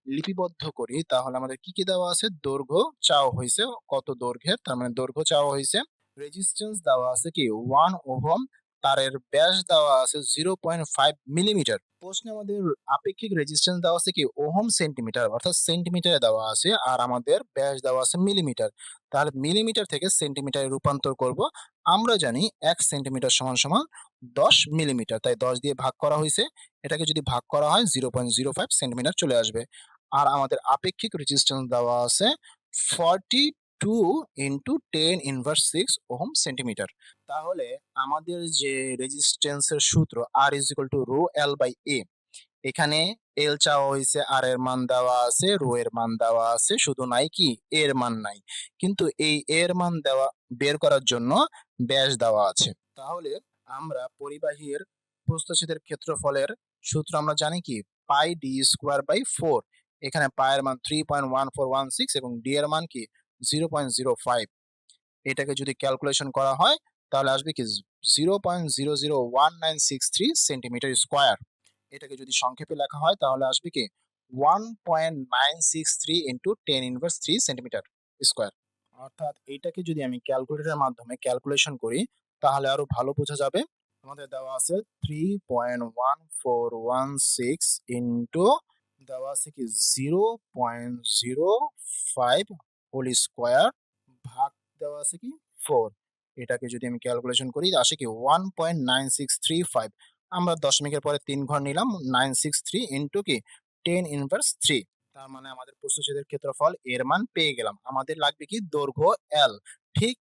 লিপিবদ্ধ করি তাহলে আমাদের কি কি দেওয়া আছে? দৈর্ঘ্য চাওয়া হয়েছে কত দৈর্ঘ্যের, তার মানে দৈর্ঘ্য চাওয়া হয়েছে। রেজিস্ট্যান্স দেওয়া আছে কি 1 ওহম, তারের ব্যাস দেওয়া আছে 0.5 মিলিমিটার। প্রশ্নে আমাদের আপেক্ষিক রেজিস্ট্যান্স দেওয়া আছে কি ওহম সেন্টিমিটার, অর্থাৎ সেন্টিমিটারে দেওয়া আছে, আর আমাদের ব্যাস দেওয়া আছে মিলিমিটার। তাহলে মিলিমিটার থেকে সেন্টিমিটারে রূপান্তর করব। আমরা জানি 1 সেন্টিমিটার সমান সমান 10 মিলিমিটার, তাই 10 দিয়ে ভাগ করা হয়েছে। এটাকে যদি ভাগ করা হয় 0.05 সেন্টিমিটার চলে আসবে। আর আমাদের আপেক্ষিক রেজিস্ট্যান্স দেওয়া আছে 42 ইন্টু 10 ইনভার্স 6 ওহম সেন্টিমিটার। তাহলে আমাদের যে রেজিস্ট্যান্সের সূত্র R = rho L by A, এখানে এল চাওয়া হয়েছে, আর এর মান দেওয়া আছে, রো এর মান দেওয়া আছে, শুধু নাই কি এর মান নাই। কিন্তু এই এর মান দেওয়া বের করার জন্য ব্যাস দেওয়া আছে। তাহলে আমরা পরিবাহীর প্রস্থচ্ছেদের ক্ষেত্রফলের সূত্র আমরা জানি কি পাই ডি স্কোয়ার বাই 4। এখানে পায়ের মান 3.1416 এবং ডি এর মান কি 0.05। এটাকে যদি ক্যালকুলেশন করা হয় তাহলে আসবে কি 0.001963 সেন্টিমিটার স্কোয়ার। এটাকে যদি সংক্ষেপে লেখা হয় তাহলে আসবে কি 1.963 ইন্টু 10 ইনভার্স 3 সেন্টিমিটার স্কোয়ার। অর্থাৎ এইটাকে যদি আমি ক্যালকুলেটরের মাধ্যমে ক্যালকুলেশন করি তাহলে আরো ভালো বোঝা যাবে। আমাদের দেওয়া আছে 3.1416 ইন্টু দেওয়া আছে কি 0.05 হোল স্কোয়ার ভাগ দেওয়া আছে কি 4। এটাকে যদি আমি ক্যালকুলেশন করি আসে কি 1.9635। আমরা দশমিকের পরে 3 ঘর নিলাম, 963 ইন্টু কি 10 ইনভার্স 3। তার মানে আমাদের প্রস্থচ্ছেদের ক্ষেত্রফল এর মান পেয়ে গেলাম। আমাদের লাগবে কি দৈর্ঘ্য L। ঠিক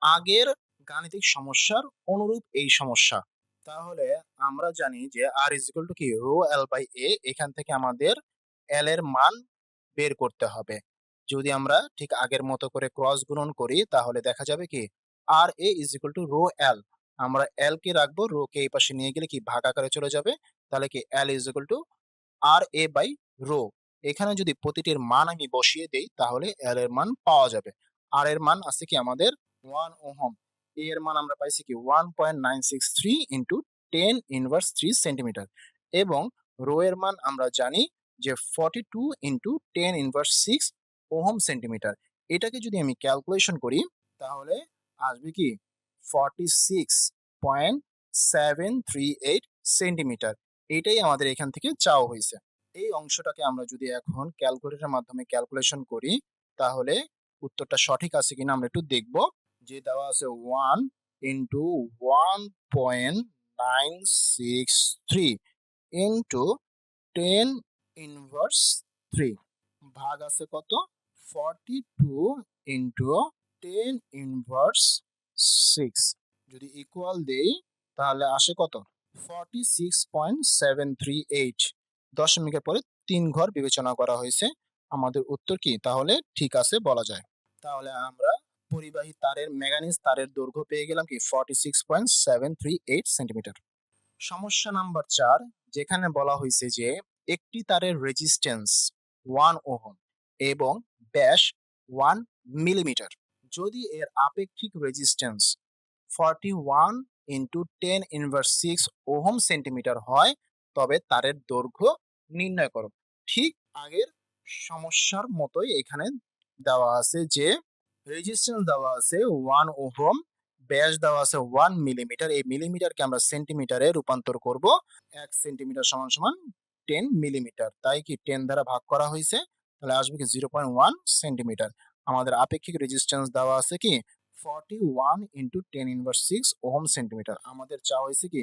আগের গাণিতিক সমস্যার অনুরূপ এই সমস্যা। তাহলে আমরা জানি যে R = কি রো L বাই A। এখান থেকে আমাদের L এর মান বের করতে হবে। যদি আমরা ঠিক আগের মতো করে ক্রস গুণন করি তাহলে দেখা যাবে কি R A is equal to rho L. আমরা এল কে রাখবো, রো কে এই পাশে নিয়ে গেলে কি ভাগ আকারে চলে যাবে। তাহলে কি L is equal to R A by rho. এখানে যদি প্রতিটির মান আমি বসিয়ে দেই তাহলে এল এর মান পাওয়া যাবে। আর এর মান আছে কি আমাদের 1 ওহম। এ এর মান আমরা পাইছি কি 1.963 ইন্টু 10 ইনভার্স 3 সেন্টিমিটার। এবং রো এর মান আমরা জানি যে 42 ইন্টু 10 ইনভার্স 6 ওহম সেন্টিমিটার। এটাকে যদি আমি ক্যালকুলেশন করি তাহলে আসবে কি 46.738 সেন্টিমিটার। এটাই আমাদের এখান থেকে চাওয়া হয়েছে। এই অংশটাকে আমরা যদি এখন ক্যালকুলেটরের মাধ্যমে ক্যালকুলেশন করি তাহলে উত্তরটা সঠিক আছে কিনা আমরা একটু দেখব। যে দেওয়া আছে 1 ইন্টু 1.963 ইন্টু 10 ইনভার্স 3 ভাগ আছে কত 42 ইন্টু 10 ইনভার্স 6। যদি ইকুয়াল দেই তাহলে আসে কত 46.738। দশমিকের পরে 3 ঘর বিবেচনা করা হয়েছে। আমাদের উত্তর কি তাহলে ঠিক আছে বলা যায়। তাহলে আমরা পরিবাহী তারের ম্যাঙ্গানিজ তারের দৈর্ঘ্য পেয়ে গেলাম কি 46.738 সেন্টিমিটার। সমস্যা নাম্বার 4, যেখানে বলা হয়েছে যে একটি তারের রেজিস্ট্যান্স 1 ওহম এবং ব্যাস 1 মিলিমিটার। যদি এর আপেক্ষিক resistance 41 into 10 inverse 6 ohm centimetre হয় তবে তারের দৈর্ঘ্য নির্ণয় করো। ঠিক আগের সমস্যার মতোই এখানে দেওয়া আছে যে রেজিস্ট্যান্স দেওয়া আছে 1 ওহম, ব্যাস দেওয়া আছে 1 মিলিমিটার। এই মিলিমিটারকে আমরা সেন্টিমিটারে রূপান্তর করব। 1 সেন্টিমিটার সমান সমান 10 মিলিমিটার, তাই কি 10 দ্বারা ভাগ করা হয়েছে, তাহলে আসবে কি 0.1 সেন্টিমিটার। আমাদের আপেক্ষিক রেজিস্ট্যান্স দেওয়া আছে কি 41 ইন্টু 10 ইনভার্স 6 ওহম সেন্টিমিটার। আমাদের চাওয়া হয়েছে কি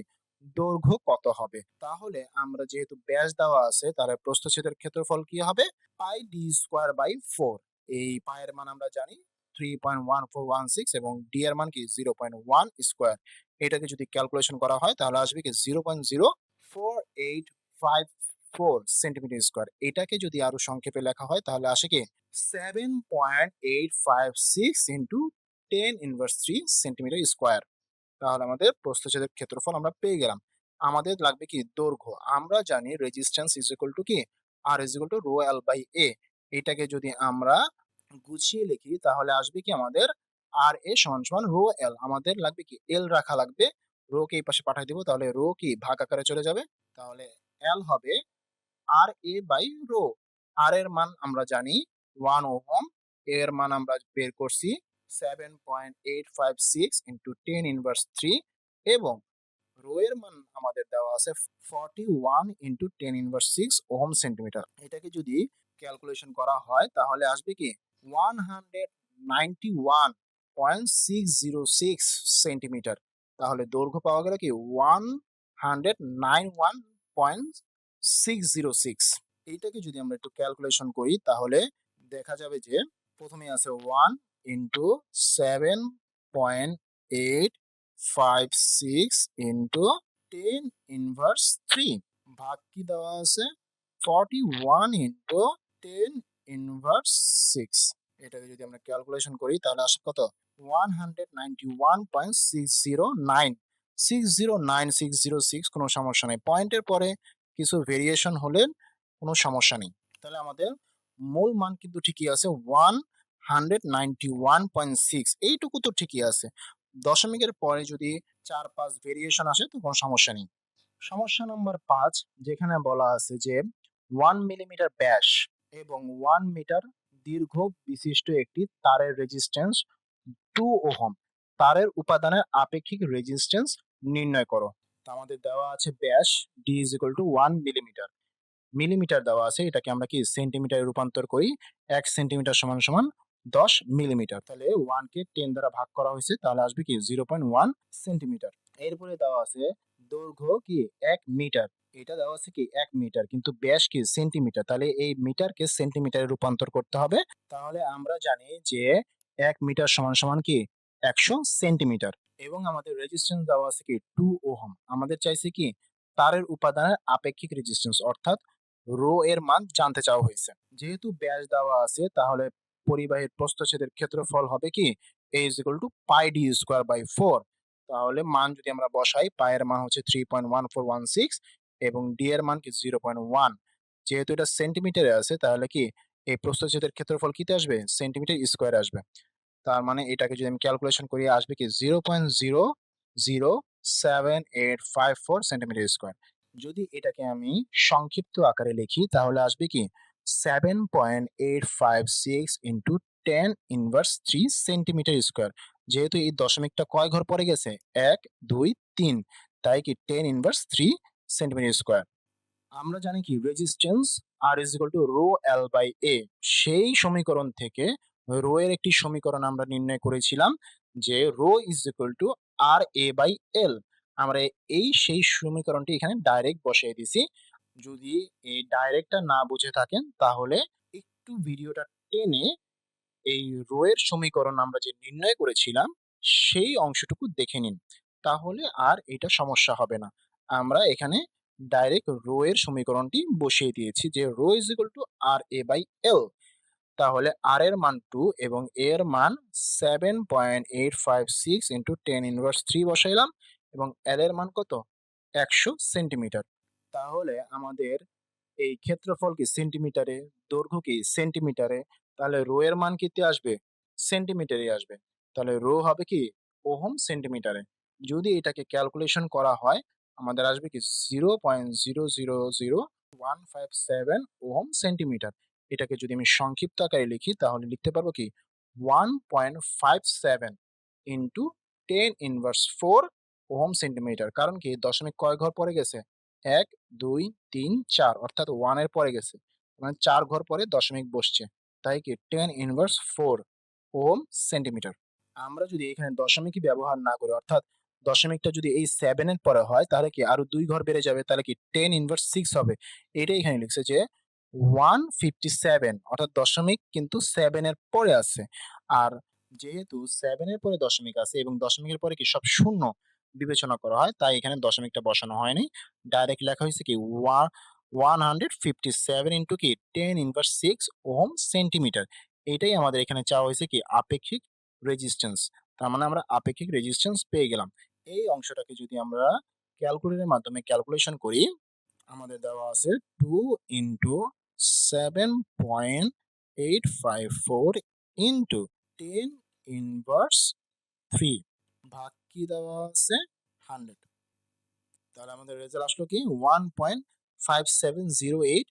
দৈর্ঘ্য কত হবে। তাহলে আমরা যেহেতু ব্যাস দেওয়া আছে তাহলে প্রস্থচ্ছেদের ক্ষেত্রফল কি হবে পাই ডি স্কোয়ার বাই 4। এই পায়ের মান আমরা জানি 3.1416 এবং ডি এর মান কি 0.1 স্কোয়ার। এটাকে যদি ক্যালকুলেশন করা হয় তাহলে আসবে কি 0.04854 সেন্টিমিটার স্কোয়ার। এটাকে যদি আরো সংক্ষেপে লেখা হয় তাহলে আসে কি 7.856 ইন্টু 10 ইনভার্স 3 সেন্টিমিটার স্কোয়ার। তাহলে আমাদের প্রস্থচ্ছেদের ক্ষেত্রফল আমরা পেয়ে গেলাম। আমাদের লাগবে কি দৈর্ঘ্য। আমরা জানি রেজিস্ট্যান্স ইজ ইকুয়াল টু কি R is equal to rho L by A. এটাকে যদি আমরা গুছিয়ে লিখি তাহলে আসবে কি আমাদের আর এ সমান সমান রো এল। আমাদের লাগবে কি এল রাখা লাগবে, রো কে এই পাশে পাঠিয়ে দিব তাহলে রো কি ভাগ আকারে চলে যাবে। তাহলে এল হবে আর এ বাই রো। আর এর মান আমরা জানি 1 ওহম, এর মান আমরা বের করছি 7.856 ইন্টু 10 ইনভার্স 3 এবং রো এর মান আমাদের দেওয়া আছে 41 ইন্টু 10 ইনভার্স 6 ওহম সেন্টিমিটার। এটাকে যদি ক্যালকুলেশন করা হয় তাহলে আসবে কি 191.606 সেন্টিমিটার। তাহলে দৈর্ঘ্য পাওয়া গেল কি 191.606। এইটাকে যদি আমরা একটু ক্যালকুলেশন করি তাহলে দেখা যাবে যে প্রথমে আছে 1 ইন্টু 7.856 ইন্টু 10 ইনভার্স 3 ভাগ কি দেওয়া আছে 41 ইন্টু 10 ইনভার্স 6। এটাকে যদি আমরা ক্যালকুলেশন করি তাহলে আসে কত 191.609। 609 কোনো সমস্যা নেই, পয়েন্টের পরে কিছু ভেরিয়েশন হলে কোনো সমস্যা নেই। তাহলে আমাদের মূল মান কিন্তু ঠিকই আছে 191.6, এইটুকু তো ঠিকই আছে। দশমিকের পরে যদি 4-5 ভেরিয়েশন আসে তো কোনো সমস্যা নেই। সমস্যা নম্বর 5, যেখানে বলা আছে যে 1 মিলিমিটার ব্যাস এবং 1 মিটার দীর্ঘ বিশিষ্ট একটি তারের রেজিস্ট্যান্স 2 ওহম। তারের উপাদানের আপেক্ষিক রেজিস্ট্যান্স নির্ণয় করো। তো আমাদের দেওয়া আছে ব্যাস D is equal two 1 millimetre. Millimetre দেওয়া আছে, এটাকে আমরা কি সেন্টিমিটারে রূপান্তর করি। 1 সেন্টিমিটার সমান সমান 10 মিলিমিটার। তাহলে 1 কে 10 দ্বারা ভাগ করা হয়েছে তাহলে আসবে কি 0.1 সেন্টিমিটার। এরপরে দেওয়া আছে দৈর্ঘ্য কি 1 মিটার। এটা দেওয়া আছে কি 1 মিটার, কিন্তু ব্যাস কি সেন্টিমিটার। তাহলে এই মিটারকে সেন্টিমিটারে রূপান্তর করতে হবে। তাহলে আমরা জানি যে 1 মিটার সমান সমান কি 100 সেন্টিমিটার। এবং আমাদের রেজিস্ট্যান্স দেওয়া আছে কি 2 ওহম। আমাদের চাইছে কি তারের উপাদানের আপেক্ষিক রেজিস্ট্যান্স অর্থাৎ রো এর মান জানতে চাওয়া হয়েছে। যেহেতু ব্যাস দেওয়া আছে তাহলে পরিবাহীর প্রস্থচ্ছেদের ক্ষেত্রফল হবে কি a is equal to pi d square by 4। তাহলে মান যদি আমরা বসাই, পাই এর মান হচ্ছে 3.1416 এবং ডি এর মান কি 0.1। যেহেতু এটা সেন্টিমিটারে আছে তাহলে কি এই প্রস্থচ্ছেদের ক্ষেত্রফল কিতে আসবে, সেন্টিমিটার স্কোয়ারে আসবে। তার মানে এটাকে যদি আমি ক্যালকুলেশন করি আসবে কি 0.0078854 সেন্টিমিটার স্কোয়ার। যদি এটাকে আমি সংক্ষিপ্ত আকারে লিখি তাহলে আসবে কি 7.856 ইন্টু 10⁻³ সেন্টিমিটার স্কোয়ার। যেহেতু এই দশমিকটা কয় ঘর পরে গেছে, 1 2 3, তাই কি 10⁻³ সেন্টিমিটার স্কোয়ার। আমরা জানি কি resistance R is equal to rho L by A. সেই সমীকরণ থেকে রো এর একটি সমীকরণ আমরা নির্ণয় করেছিলাম যে rho is equal to R A by L. আমরা সেই সমীকরণটি এখানে ডাইরেক্ট বসিয়ে দিছি। যদি এই ডাইরেক্টটা না বুঝে থাকেন তাহলে একটু ভিডিওটা টেনে এই রো এর সমীকরণ আমরা যে নির্ণয় করেছিলাম সেই অংশটুকু দেখে নিন, তাহলে আর এটা সমস্যা হবে না। আমরা এখানে ডাইরেক্ট রো এর সমীকরণটি বসিয়ে দিয়েছি যে rho is equal to R A by L. তাহলে আর এর মান 2 এবং এ এর মান 7.856 ইন্টু 10⁻³ বসাইলাম এবং এল এর মান কত, 100 সেন্টিমিটার। তাহলে আমাদের এই ক্ষেত্রফল কি সেন্টিমিটারে, দৈর্ঘ্য কি সেন্টিমিটারে, তাহলে রো এর মান কিতে আসবে, সেন্টিমিটারে আসবে। তাহলে রো হবে কি ওহম সেন্টিমিটারে। যদি এটাকে ক্যালকুলেশন করা হয় আমাদের আসবে কি 0.000157 ওহম সেন্টিমিটার। এটাকে যদি আমি সংক্ষিপ্ত আকারে লিখি তাহলে লিখতে পারবো কি 1.57 ইন্টু 10⁻⁴ ওহম সেন্টিমিটার। কারণ কি দশমিক কয় ঘর পরে গেছে, 1 2 3 4, অর্থাৎ 1 এর পরে গেছে, মানে 4 ঘর পরে দশমিক বসছে, তাই কি 10⁻⁴ ওহম সেন্টিমিটার। আমরা যদি এখানে দশমিকই ব্যবহার না করি, অর্থাৎ দশমিকটা যদি এই 7 এর পরে হয় তাহলে কি আরো 2 ঘর বেড়ে যাবে, তাহলে কি 10⁻⁶ হবে। এটাই এখানে লিখছে যে 157, অর্থাৎ দশমিক কিন্তু 7 এর পরে আছে। আর যেহেতু 7 এর পরে দশমিক আছে এবং দশমিকের পরে কি সব শূন্য বিবেচনা করা হয়, তাই এখানে দশমিকটা বসানো হয়নি, ডাইরেক্ট লেখা হয়েছে কি 157 ইন্টু কি 10⁻⁶ ওহম সেন্টিমিটার। এটাই আমাদের এখানে চাওয়া হয়েছে কি আপেক্ষিক রেজিস্ট্যান্স। তার মানে আমরা আপেক্ষিক রেজিস্ট্যান্স পেয়ে গেলাম। এই অংশটাকে যদি আমরা ক্যালকুলেটরের মাধ্যমে ক্যালকুলেশন করি আমাদের দেওয়া আছে 2 ইন্টু 7.854 ইন্টু 10⁻³ ভাগ কি দেওয়া আছে 100। তাহলে আমাদের রেজাল্ট আসলো কি 1.5708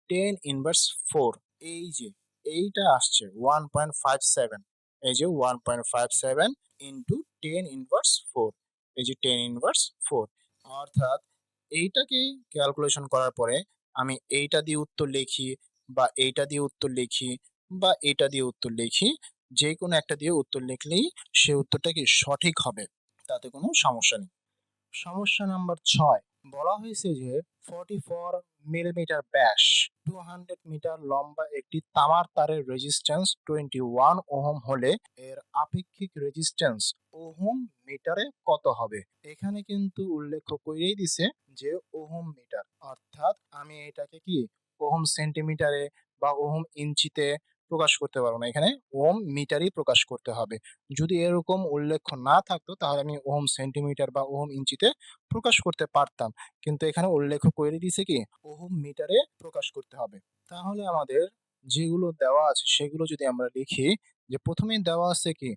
10⁻⁴। এই যে এইটা আসছে 1.57, এই যে 1.57 ইন্টু 10⁻⁴, এই যে 10⁻⁴। অর্থাৎ এইটাকে ক্যালকুলেশন করার পরে আমি এইটা দিয়ে উত্তর লিখি বা এইটা দিয়ে উত্তর লিখি বা এইটা দিয়ে উত্তর লিখি, যে কোনো একটা দিয়ে উত্তর লিখলেই সে উত্তরটা কি সঠিক হবে, তাতে কোনো সমস্যা নেই। সমস্যা নাম্বার 6 বলা হয়েছে যে 44 মিলিমিটার ব্যাস 200 মিটার লম্বা একটি তামার তারের রেজিস্ট্যান্স 21 ওহম হলে এর আপেক্ষিক রেজিস্ট্যান্স ওহম মিটারে কত হবে। এখানে কিন্তু উল্লেখ করেই দিছে যে ওহম মিটার, অর্থাৎ আমি এটাকে কি ওহম সেন্টিমিটারে বা ওহম ইঞ্চিতে প্রকাশ করতে পারবো না, এখানে ওহম মিটারই প্রকাশ করতে হবে। যদি এরকম উল্লেখ না থাকতো তাহলে আমি ওহম সেন্টিমিটার বা ওহম ইঞ্চিতে প্রকাশ করতে পারতাম, কিন্তু এখানে উল্লেখ করে দিয়েছে কি ওহম মিটারে প্রকাশ করতে হবে। তাহলে আমাদের যেগুলো দেওয়া আছে সেগুলো যদি আমরা লিখি, যে প্রথমেই দেওয়া আছে কি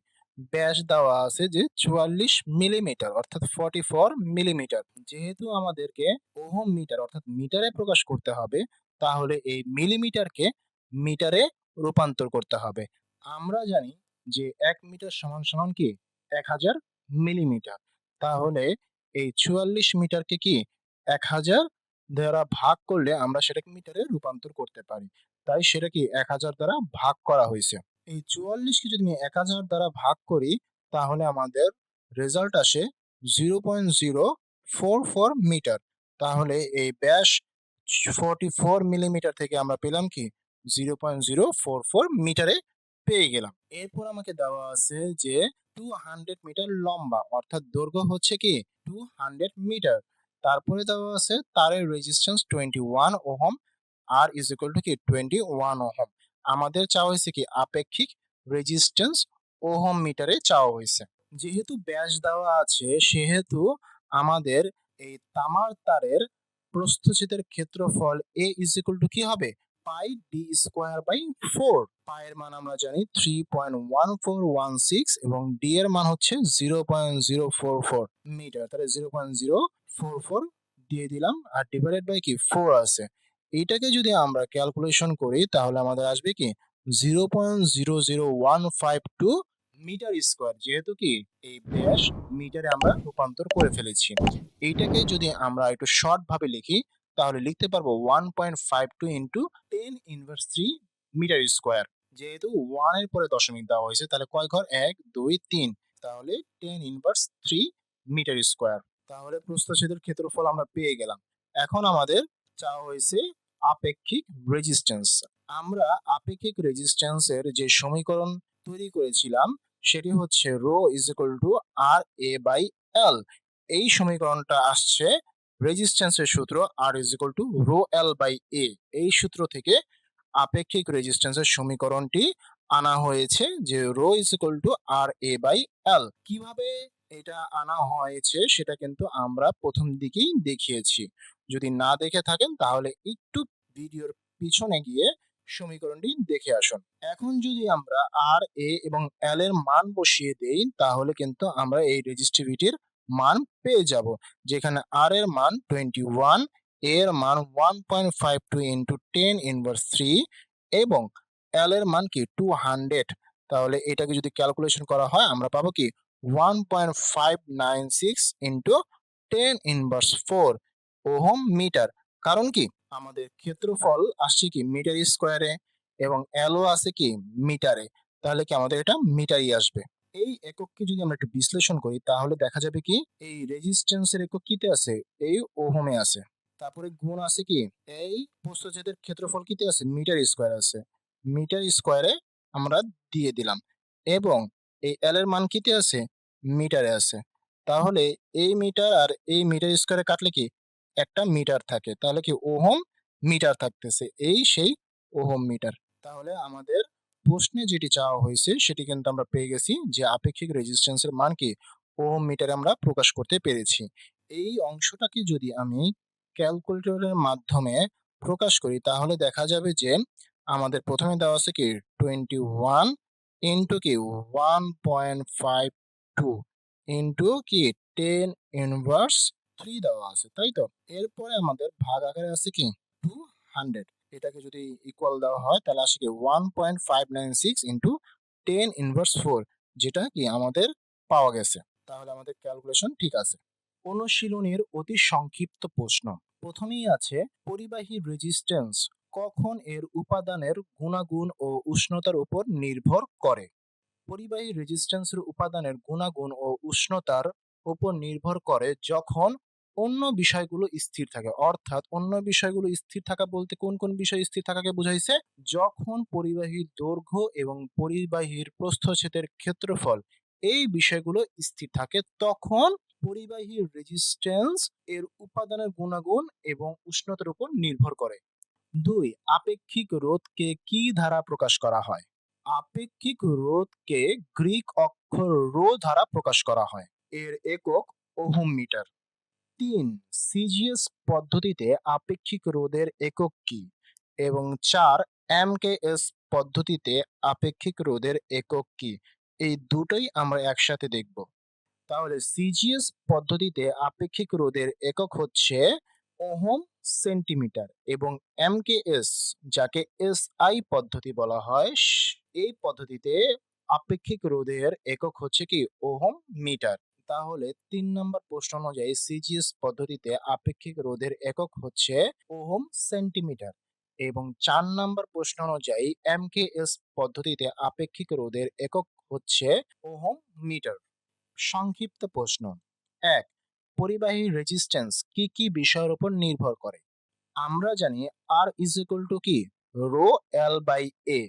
ব্যাস দেওয়া আছে যে 44 মিলিমিটার, অর্থাৎ 44 মিলিমিটার। যেহেতু আমাদেরকে ওহম মিটার অর্থাৎ মিটারে প্রকাশ করতে হবে তাহলে এই মিলিমিটারকে মিটারে রূপান্তর করতে হবে। আমরা জানি যে 1 মিটার সমান সমান কি 1000 মিলিমিটার। তাহলে এই 44 মিটারকে কি 1000 দ্বারা ভাগ করলে আমরা সেটাকে মিটারে রূপান্তর করতে পারি, তাই সেটা কি 1000 দ্বারা ভাগ করা হয়েছে। এই 44 কে যদি আমি 1000 দ্বারা ভাগ করি তাহলে আমাদের রেজাল্ট আসে 0.044 মিটার। তাহলে এই ব্যাস 44 মিলিমিটার থেকে আমরা পেলাম কি 0.044 মিটারে পেয়ে গেলাম। এরপর আমাকে দেওয়া আছে যে 200 মিটার লম্বা, অর্থাৎ দৈর্ঘ্য হচ্ছে কি 200 মিটার। তারপরে দেওয়া আছে তারের resistance 21 ohm, R is equal to কি 21 ওহম। আমাদের চাওয়া হয়েছে কি আপেক্ষিক রেজিস্ট্যান্স ওহম মিটারে চাওয়া হয়েছে। যেহেতু ব্যাস দেওয়া আছে সেহেতু আমাদের এই তামার তারের প্রস্থচ্ছেদের ক্ষেত্রফল এ ইজ ইকুয়াল টু কি হবে, পাই ডি স্কোয়ার বাই 4। পাই এর মান আমরা জানি 3.1416 এবং ডি এর মান হচ্ছে 0.044 মিটার, তাহলে 0.044 দিয়ে দিলাম আর ডিভাইডেড বাই কি 4 আছে। এইটাকে যদি আমরা ক্যালকুলেশন করি তাহলে আমাদের আসবে কি 0.00152 মিটার স্কোয়ার, যেহেতু কি এই ব্যাস মিটারে আমরা রূপান্তর করে ফেলেছি। এইটাকে যদি আমরা একটু শর্ট ভাবে লিখি তাহলে লিখতে পারবো 1.52 ইন্টু 10⁻³ মিটার স্কোয়ার। যেহেতু 1 এর পরে দশমিক দেওয়া হয়েছে তাহলে কয় ঘর, 1 2 3, তাহলে 10⁻³ মিটার স্কোয়ার। তাহলে প্রস্থচ্ছেদের ক্ষেত্রফল আমরা পেয়ে গেলাম। এখন আমাদের চাওয়া হয়েছে আপেক্ষিক রেজিস্ট্যান্স। আমরা আপেক্ষিক রেজিস্ট্যান্সের যে সমীকরণ তৈরি করেছিলাম সেটি হচ্ছে rho is equal to R A by L. এই সমীকরণটা আসছে রেজিস্ট্যান্সের সূত্র R is equal to rho L by A. এই সূত্র থেকে আপেক্ষিক রেজিস্ট্যান্সের সমীকরণটি আনা হয়েছে যে rho is equal to R A by L. কিভাবে এটা আনা হয়েছে সেটা কিন্তু আমরা প্রথম দিকেই দেখিয়েছি। যদি না দেখে থাকেন তাহলে একটু ভিডিওর পিছনে গিয়ে সমীকরণটি দেখে আসুন। এখন যদি আমরা আর এ এবং এল এর মান বসিয়ে দেই তাহলে কিন্তু আমরা এই রেজিস্টিভিটির মান পেয়ে যাব, যেখানে আর এর মান 21, এর মান 1.52 ইন্টু 10⁻³ এবং এল এর মান কি 200। তাহলে এটাকে যদি ক্যালকুলেশন করা হয় আমরা পাবো কি 1.596 ইন্টু 10⁻⁴ ওহম মিটার। কারণ কি আমাদের ক্ষেত্রফল আসছে কি মিটার স্কোয়ারে এবং এলও আছে কি মিটারে, তাহলে কি আমাদের এটা মিটারই আসবে। এই একককে যদি আমরা একটু বিশ্লেষণ করি তাহলে দেখা যাবে কি এই রেজিস্ট্যান্সের একক কিতে আছে, এই ওহমে আছে। তারপরে গুণ আছে কি এই প্রস্থচ্ছেদের ক্ষেত্রফল কিতে আছে, মিটার স্কোয়ার আছে, মিটার স্কোয়ারে আমরা দিয়ে দিলাম এবং এই এল এর মান কিতে আছে, মিটারে আছে। তাহলে এই মিটার আর এই মিটার স্কোয়ারে কাটলে কি একটা মিটার থাকে, তাহলে কি ওহম মিটার থাকতেছে, এই সেই ওহম মিটার। তাহলে আমাদের প্রশ্নে যেটি চাওয়া হয়েছে সেটি কিন্তু আমরা পেয়ে গেছি যে আপেক্ষিক রেজিস্ট্যান্সের মান কি ওহম মিটারে আমরা প্রকাশ করতে পেরেছি। এই অংশটাকে যদি আমি ক্যালকুলেটরের মাধ্যমে প্রকাশ করি তাহলে দেখা যাবে যে আমাদের প্রথমে দেওয়া আছে কি 21 ইন্টু কি 1.52 ইন্টু কি 10⁻³ দেওয়া আছে, তাই তো। এরপরে আমাদের ভাগ আকারে আছে কি 200। এটাকে যদি ইকুয়াল দেওয়া হয় তাহলে আসে কি 1.596 ইন্টু 10⁻⁴, যেটা কি আমাদের পাওয়া গেছে। তাহলে আমাদের ক্যালকুলেশন ঠিক আছে। অনুশীলনীর অতি সংক্ষিপ্ত প্রশ্ন। প্রথমেই আছে পরিবাহী রেজিস্ট্যান্স কখন এর উপাদানের গুণাগুণ ও উষ্ণতার উপর নির্ভর করে। পরিবাহী রেজিস্ট্যান্সের উপাদানের গুণাগুণ ও উষ্ণতার উপর নির্ভর করে যখন অন্য বিষয়গুলো স্থির থাকে। অর্থাৎ অন্য বিষয়গুলো স্থির থাকা বলতে কোন কোন বিষয় স্থির থাকাকে বোঝাইছে, যখন পরিবাহীর দৈর্ঘ্য এবং পরিবাহীর প্রস্থচ্ছেদের ক্ষেত্রফল এই বিষয়গুলো স্থির থাকে তখন পরিবাহীর রেজিস্ট্যান্স এর উপাদানের গুণাগুণ এবং উষ্ণতার উপর নির্ভর করে। 2, আপেক্ষিক রোধকে কি দ্বারা প্রকাশ করা হয়। আপেক্ষিক রোধকে গ্রিক অক্ষর রো দ্বারা প্রকাশ করা হয়, এর একক ওহম মিটার। 3, সিজিএস পদ্ধতিতে আপেক্ষিক রোধের একক কি। এবং 4, এমকেএস পদ্ধতিতে আপেক্ষিক রোধের একক কি। এই দুটোই আমরা একসাথে দেখব। তাহলে সিজিএস পদ্ধতিতে আপেক্ষিক রোধের একক হচ্ছে ওহম সেন্টিমিটার এবং এমকেএস যাকে এসআই পদ্ধতি বলা হয় এই পদ্ধতিতে আপেক্ষিক রোধের একক হচ্ছে কি ওহম মিটার। তাহলে 3 নম্বর প্রশ্ন অনুযায়ী সিজিএস পদ্ধতিতে আপেক্ষিক রোধের একক হচ্ছে ওহম সেন্টিমিটার এবং 4 নম্বর প্রশ্ন অনুযায়ী এমকেএস পদ্ধতিতে আপেক্ষিক রোধের একক হচ্ছে ওহম মিটার। সংক্ষিপ্ত প্রশ্ন। 1, পরিবাহী রেজিস্ট্যান্স কি কি বিষয়ের উপর নির্ভর করে। আমরা জানি আর ইজ ইকুয়াল টু কি রো এল বাই এ।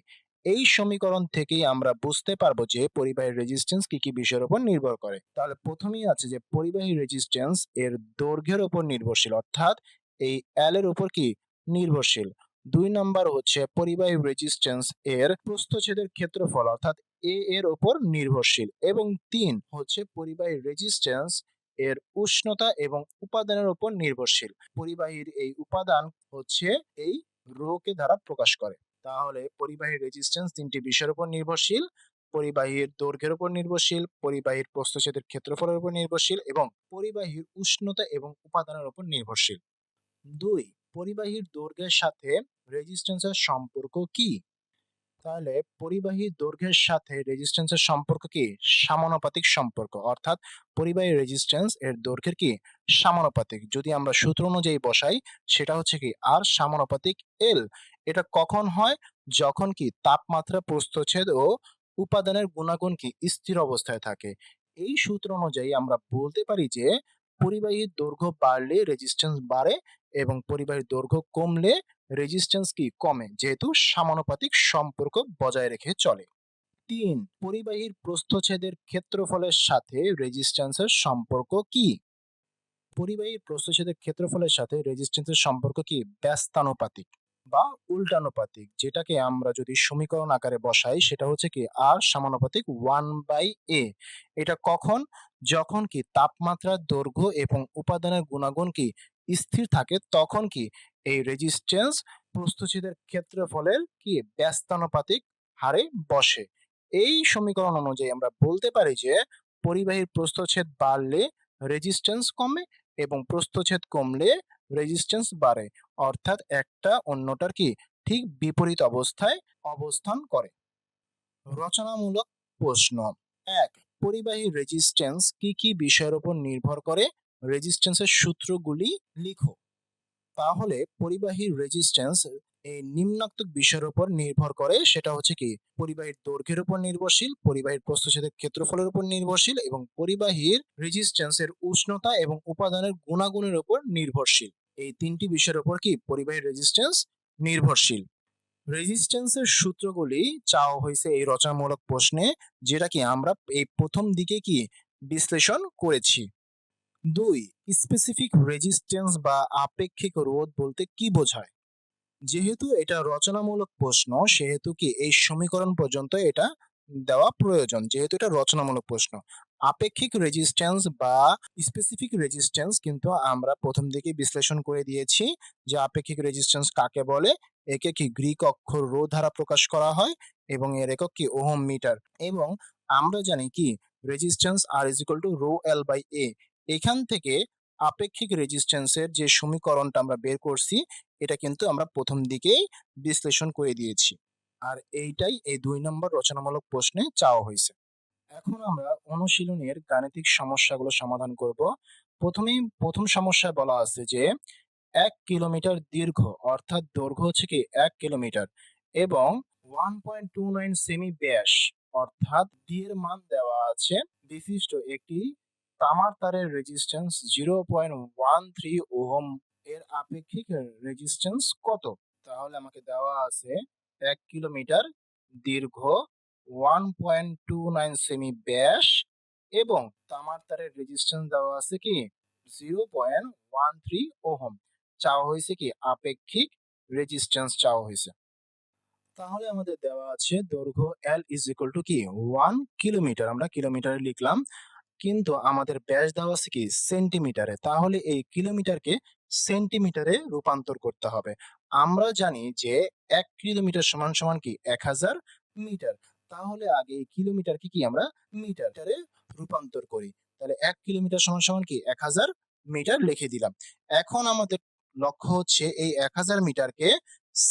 এই সমীকরণ থেকেই আমরা বুঝতে পারবো যে পরিবাহী রেজিস্ট্যান্স কি কি বিষয়ের উপর নির্ভর করে। তাহলে প্রথমেই আছে যে পরিবাহী রেজিস্ট্যান্স এর দৈর্ঘ্যের উপর নির্ভরশীল, অর্থাৎ এই এল এর উপর কি নির্ভরশীল। 2 নাম্বার হচ্ছে পরিবাহী রেজিস্ট্যান্স এর প্রস্থচ্ছেদের ক্ষেত্রফল অর্থাৎ এ এর উপর নির্ভরশীল, এবং 3 হচ্ছে পরিবাহী রেজিস্ট্যান্স এর উষ্ণতা এবং উপাদানের উপর নির্ভরশীল। পরিবাহীর এই উপাদান হচ্ছে এই রো কে দ্বারা প্রকাশ করে। তাহলে পরিবাহী রেজিস্ট্যান্স তিনটি বিষয়ের উপর নির্ভরশীল: পরিবাহীর দৈর্ঘ্যের উপর নির্ভরশীল, পরিবাহীর প্রস্থচ্ছেদের ক্ষেত্রফলের উপর নির্ভরশীল এবং পরিবাহীর উষ্ণতা এবং উপাদানের উপর নির্ভরশীল। 2 পরিবাহীর দৈর্ঘ্যের সাথে রেজিস্ট্যান্সের সম্পর্ক কি? তাহলে পরিবাহীর দৈর্ঘ্যের সাথে রেজিস্ট্যান্সের সম্পর্ক কি? সমানুপাতিক সম্পর্ক, অর্থাৎ পরিবাহী রেজিস্ট্যান্স এর দৈর্ঘ্যের কি সমানুপাতিক। যদি আমরা সূত্র অনুযায়ী বসাই সেটা হচ্ছে কি আর সমানুপাতিক এল। এটা কখন হয়? যখন কি তাপমাত্রা, প্রস্থচ্ছেদ ও উপাদানের গুণাগুণ কি স্থির অবস্থায় থাকে। এই সূত্র অনুযায়ী আমরা বলতে পারি যে পরিবাহীর দৈর্ঘ্য বাড়লে রেজিস্ট্যান্স বাড়ে এবং পরিবাহীর দৈর্ঘ্য কমলে রেজিস্ট্যান্স কি কমে, যেহেতু সমানুপাতিক সম্পর্ক বজায় রেখে চলে। 3 পরিবাহীর প্রস্থচ্ছেদের ক্ষেত্রফলের সাথে রেজিস্ট্যান্সের সম্পর্ক কি? পরিবাহীর প্রস্থচ্ছেদের ক্ষেত্রফলের সাথে রেজিস্ট্যান্সের সম্পর্ক কি ব্যস্তানুপাতিক বা উল্টানুপাতিক, যেটাকে আমরা যদি সমীকরণ আকারে বসাই সেটা হচ্ছে কি আর সমানুপাতিক 1/a। এটা কখন? যখন কি তাপমাত্রা, দৈর্ঘ্য এবং উপাদানের গুণাগুণ কি স্থির থাকে, তখন কি এই রেজিস্ট্যান্স প্রস্থচ্ছেদের ক্ষেত্রফলের কি ব্যস্তানুপাতিক হারে বসে। এই সমীকরণ অনুযায়ী আমরা বলতে পারি যে পরিবাহীর প্রস্থচ্ছেদ বাড়লে রেজিস্ট্যান্স কমে এবং প্রস্থচ্ছেদ কমলে রেজিস্ট্যান্স বাড়ে, অর্থাৎ একটা অন্যটার কি ঠিক বিপরীত অবস্থায় অবস্থান করে। রচনামূলক প্রশ্ন 1 পরিবাহী রেজিস্ট্যান্স কি কি বিষয়ের উপর নির্ভর করে? রেজিস্ট্যান্সের সূত্রগুলি লিখো। তাহলে পরিবাহীর রেজিস্ট্যান্স এই নিম্নোক্ত বিষয়ের উপর নির্ভর করে, সেটা হচ্ছে কি পরিবাহীর দৈর্ঘ্যের উপর নির্ভরশীল, পরিবাহীর প্রস্থচ্ছেদের ক্ষেত্রফলের উপর নির্ভরশীল এবং পরিবাহীর রেজিস্ট্যান্সের উষ্ণতা এবং উপাদানের গুণাগুণের উপর নির্ভরশীল। এই তিনটি বিষয়ের উপর কি পরিবাহীর রেজিস্ট্যান্স নির্ভরশীল। রেজিস্ট্যান্সের সূত্রগুলি চাওয়া হয়েছে এই রচনামূলক প্রশ্নে, যেটা কি আমরা এই প্রথম দিকে কি বিশ্লেষণ করেছি। 2 স্পেসিফিক রেজিস্ট্যান্স বা আপেক্ষিক রোধ বলতে কি বোঝায়? যেহেতু এটা রচনামূলক প্রশ্ন সেহেতু কি এই সমীকরণ পর্যন্ত এটা দেওয়া প্রয়োজন, যেহেতু এটা রচনামূলক প্রশ্ন। আপেক্ষিক রেজিস্ট্যান্স বা স্পেসিফিক রেজিস্ট্যান্স কিন্তু আমরা প্রথম দিকে বিশ্লেষণ করে দিয়েছি যে আপেক্ষিক রেজিস্ট্যান্স কাকে বলে। একে কি গ্রিক অক্ষর রো দ্বারা প্রকাশ করা হয় এবং এর একক কি ওহম মিটার। এবং আমরা জানি কি resistance R is equal to rho L by A. এখান থেকে আপেক্ষিক রেজিস্ট্যান্সের যে সমীকরণটা আমরা বের করছি এটা কিন্তু আমরা প্রথম দিকেই বিশ্লেষণ করে দিয়েছি। আর এইটাই এই 2 নম্বর রচনামূলক প্রশ্নে চাওয়া হয়েছে। এখন আমরা অনুশীলনের গাণিতিক সমস্যাগুলো সমাধান করব। প্রথম সমস্যায় বলা আছে যে 1 কিলোমিটার দীর্ঘ অর্থাৎ দৈর্ঘ্য হচ্ছে কি 1 কিলোমিটার এবং 1.29 সেমি ব্যাস অর্থাৎ ডি এর মান দেওয়া আছে বিশিষ্ট একটি তামার তারের রেজিস্ট্যান্স 0.13 ওহম এর আপেক্ষিক রেজিস্ট্যান্স কত? তাহলে আমাকে দেওয়া আছে 1 কিলোমিটার দীর্ঘ, 1.29 সেমি ব্যাস এবং তামার তারের রেজিস্ট্যান্স দেওয়া আছে কি 0.13 ওহম। চাওয়া হয়েছে কি আপেক্ষিক রেজিস্ট্যান্স চাওয়া হয়েছে। তাহলে আমাদের দেওয়া আছে দৈর্ঘ্য L ইজ ইকুয়াল টু কি 1 কিলোমিটার, আমরা কিলোমিটারে লিখলাম, কিন্তু আমাদের ব্যাস দেওয়া আছে কি সেন্টিমিটারে। তাহলে এই কিলোমিটারকে সেন্টিমিটারে রূপান্তর করতে হবে। আমরা জানি যে 1 কিলোমিটার সমান সমান কি 1000 মিটার। তাহলে আগে এই কিলোমিটারকে কি আমরা মিটারে রূপান্তর করি। তাহলে 1 কিলোমিটার সমান সমান কি 1000 মিটার লিখে দিলাম। এখন আমাদের লক্ষ্য হচ্ছে এই 1000 মিটারকে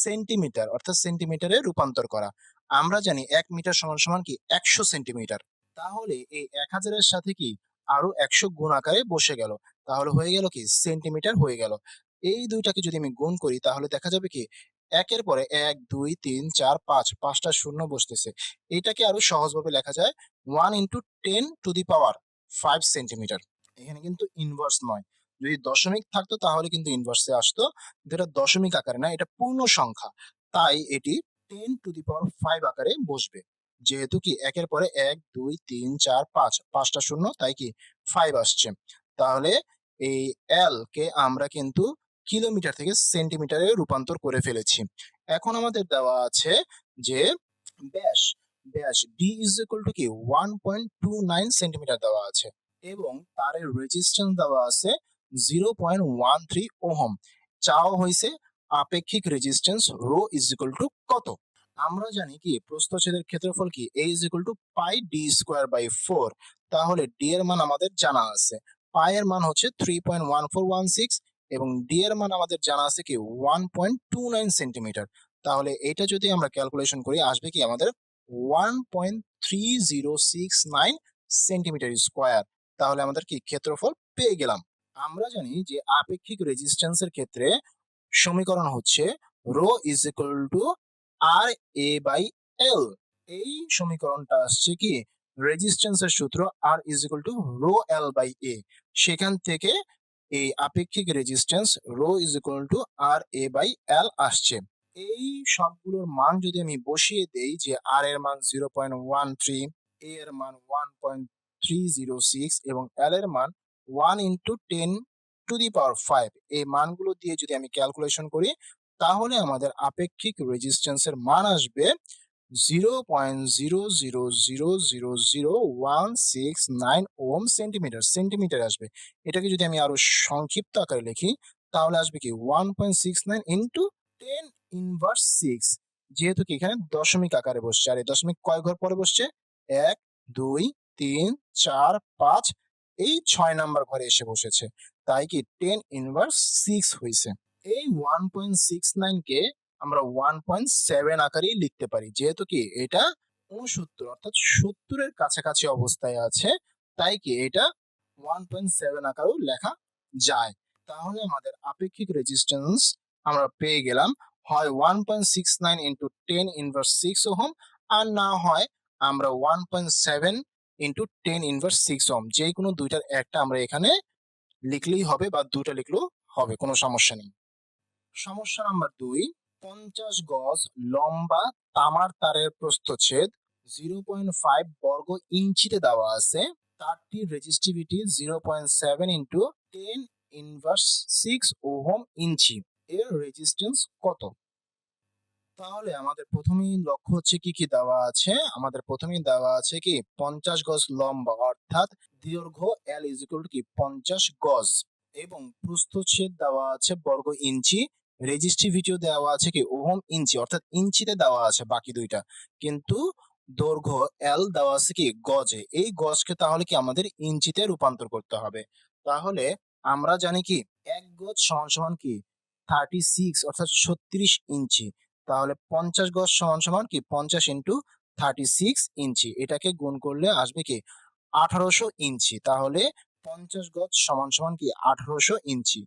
সেন্টিমিটার অর্থাৎ সেন্টিমিটারে রূপান্তর করা। আমরা জানি 1 মিটার সমান সমান কি 100 সেন্টিমিটার। তাহলে এই 1000 এর সাথে কি আরো 100 গুণ আকারে বসে গেল, তাহলে হয়ে গেল কি সেন্টিমিটার হয়ে গেল। এই দুইটাকে যদি আমি গুণ করি তাহলে দেখা যাবে কি একের পরে 1 2 3 4 5 পাঁচটা শূন্য বসতেছে। এটাকে আরো সহজভাবে লেখা যায় 1 into 10 to the power 5 centimetre. এখানে কিন্তু ইনভার্স নয়, যদি দশমিক থাকতো তাহলে কিন্তু ইনভার্সে আসতো, কিন্তু এটা দশমিক আকারে না, এটা পূর্ণ সংখ্যা, তাই এটি 10 টু দি পাওয়ার 5 আকারে বসবে। যেহেতু কি একের পরে 1 2 3 4 5 পাঁচটা শূন্য, তাই কি 5 আসছে। তাহলে এই এল কে আমরা কিন্তু কিলোমিটার থেকে সেন্টিমিটারে রূপান্তর করে ফেলেছি। এখন আমাদের দেওয়া আছে যে ব্যাস, ডি ইজ ইকুয়াল টু কি 1.29 সেন্টিমিটার দেওয়া আছে এবং তারের রেজিস্ট্যান্স দেওয়া আছে 0.13 ওহম। চাওয়া হয়েছে আপেক্ষিক resistance rho is equal to কত। আমরা জানি কি প্রস্থচ্ছেদের ক্ষেত্রফল কি a is equal to pi D square by 4। তাহলে ডি এর মান আমাদের জানা আছে, পাই এর মান হচ্ছে 3.1416 এবং ডি এর মান আমাদের জানা আছে কি 1.29 সেন্টিমিটার। তাহলে এটা যদি আমরা ক্যালকুলেশন করি আসবে কি আমাদের 1.3069 সেন্টিমিটার স্কোয়ার। তাহলে আমাদের কি ক্ষেত্রফল পেয়ে গেলাম। আমরা জানি যে আপেক্ষিক রেজিস্ট্যান্সের ক্ষেত্রে সমীকরণ হচ্ছে rho is equal to R A by L. এই সমীকরণটা আসছে কি রেজিস্ট্যান্সের সূত্র R is equal to rho L by A. সেখান থেকে এই আপেক্ষিক resistance rho is equal to R A by L আসছে। এই সবগুলোর মান যদি আমি বসিয়ে দেই যে আর এর মান 0.13, এ এর মান 1.306 এবং এল এর মান 1 × 10⁵ এই মানগুলো দিয়ে যদি আমি ক্যালকুলেশন করি তাহলে আমাদের আপেক্ষিক রেজিস্ট্যান্সের মান আসবে 0.00000169 ওহম সেন্টিমিটার আসবে। এটাকে যদি আমি আরো সংক্ষিপ্ত আকারে লিখি তাহলে আসবে কি 1.69 ইন্টু 10⁻⁶। যেহেতু কি এখানে দশমিক আকারে বসছে আর এই দশমিক কয় ঘর পরে বসছে 1 2 3 4 5 এই 6 নাম্বার ঘরে এসে বসেছে, তাই কি 10⁻⁶ হয়েছে। এই 1.69 কে আমরা 1.7 আকারেই লিখতে পারি, যেহেতু কি এটা 69 অর্থাৎ 70 এর কাছাকাছি অবস্থায় আছে, তাই কি এটা 1.7 আকারেও লেখা যায়। তাহলে আমাদের আপেক্ষিক রেজিস্ট্যান্স আমরা পেয়ে গেলাম হয় 1.69 ইন্টু 10⁻⁶ ওহম আর না হয় আমরা 1.7 ইন্টু 10⁻⁶ ওহম, যে কোনো দুইটার একটা আমরা এখানে লিখলেই হবে বা দুটো লিখলেও হবে, কোনো সমস্যা নেই। সমস্যা নাম্বার 2, 50 গজ লম্বা তামার তারের প্রস্থচ্ছেদ 0.5 বর্গ ইঞ্চিতে দেওয়া আছে। তারটির রেজিস্টিভিটি 0.7 ইন্টু 10⁻⁶ ওহম ইঞ্চি। এর রেজিস্ট্যান্স কত? তাহলে আমাদের প্রথমেই লক্ষ্য হচ্ছে কি কি দেওয়া আছে। আমাদের প্রথমেই দেওয়া আছে কি 50 গজ লম্বা অর্থাৎ দৈর্ঘ্য এল ইজ ইকুয়াল টু কি 50 গজ এবং প্রস্থচ্ছেদ দেওয়া আছে বর্গ ইঞ্চি, রেজিস্টিভিটিও দেওয়া আছে কি ওহম ইঞ্চি অর্থাৎ ইঞ্চিতে দেওয়া আছে বাকি দুইটা, কিন্তু দৈর্ঘ্য এল দেওয়া আছে কি গজে। এই গজকে তাহলে কি আমাদের ইঞ্চিতে রূপান্তর করতে হবে। তাহলে আমরা জানি কি 1 গজ সমান সমান কি 36 অর্থাৎ 36 ইঞ্চি। তাহলে 50 গজ সমান সমান কি 50 ইন্টু 36 ইঞ্চি, এটাকে গুণ করলে আসবে কি 1800 ইঞ্চি। তাহলে 50 গজ সমান সমান কি 1800 ইঞ্চি।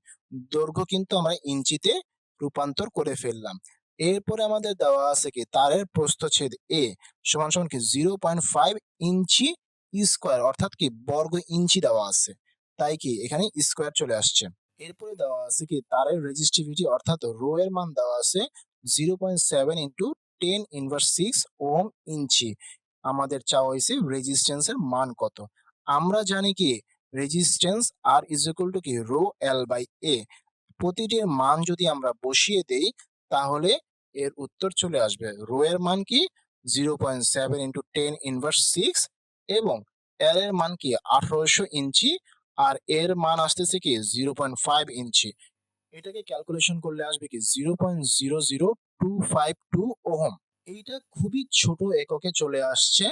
দৈর্ঘ্য কিন্তু আমরা ইঞ্চিতে রূপান্তর করে ফেললাম। এরপরে আমাদের দেওয়া আছে কি তারের প্রস্থচ্ছেদ এ সমান সমান কি 0.5 ইঞ্চি স্কোয়ার অর্থাৎ কি বর্গ ইঞ্চি দেওয়া আছে, তাই কি এখানে স্কোয়ার চলে আসছে। এরপরে দেওয়া আছে কি তারের রেজিস্টিভিটি অর্থাৎ রো এর মান দেওয়া আছে 0.7 ইন্টু 10⁻⁶ ওহম ইঞ্চি। আমাদের চাওয়া হয়েছে রেজিস্ট্যান্সের মান কত। আমরা জানি কি resistance R is equal to কি রো এল বাই এ। প্রতিটির মান যদি আমরা বসিয়ে দেই তাহলে এর উত্তর চলে আসবে। রো এর মান কি 0.7 ইন্টু 10⁻⁶ এবং এল এর মান কি 1800 ইঞ্চি আর এর মান আসতেছে কি 0.5 ইঞ্চি। এটাকে ক্যালকুলেশন করলে আসবে কি 0.00252 ওহম। এইটা খুবই ছোট এককে চলে আসছে,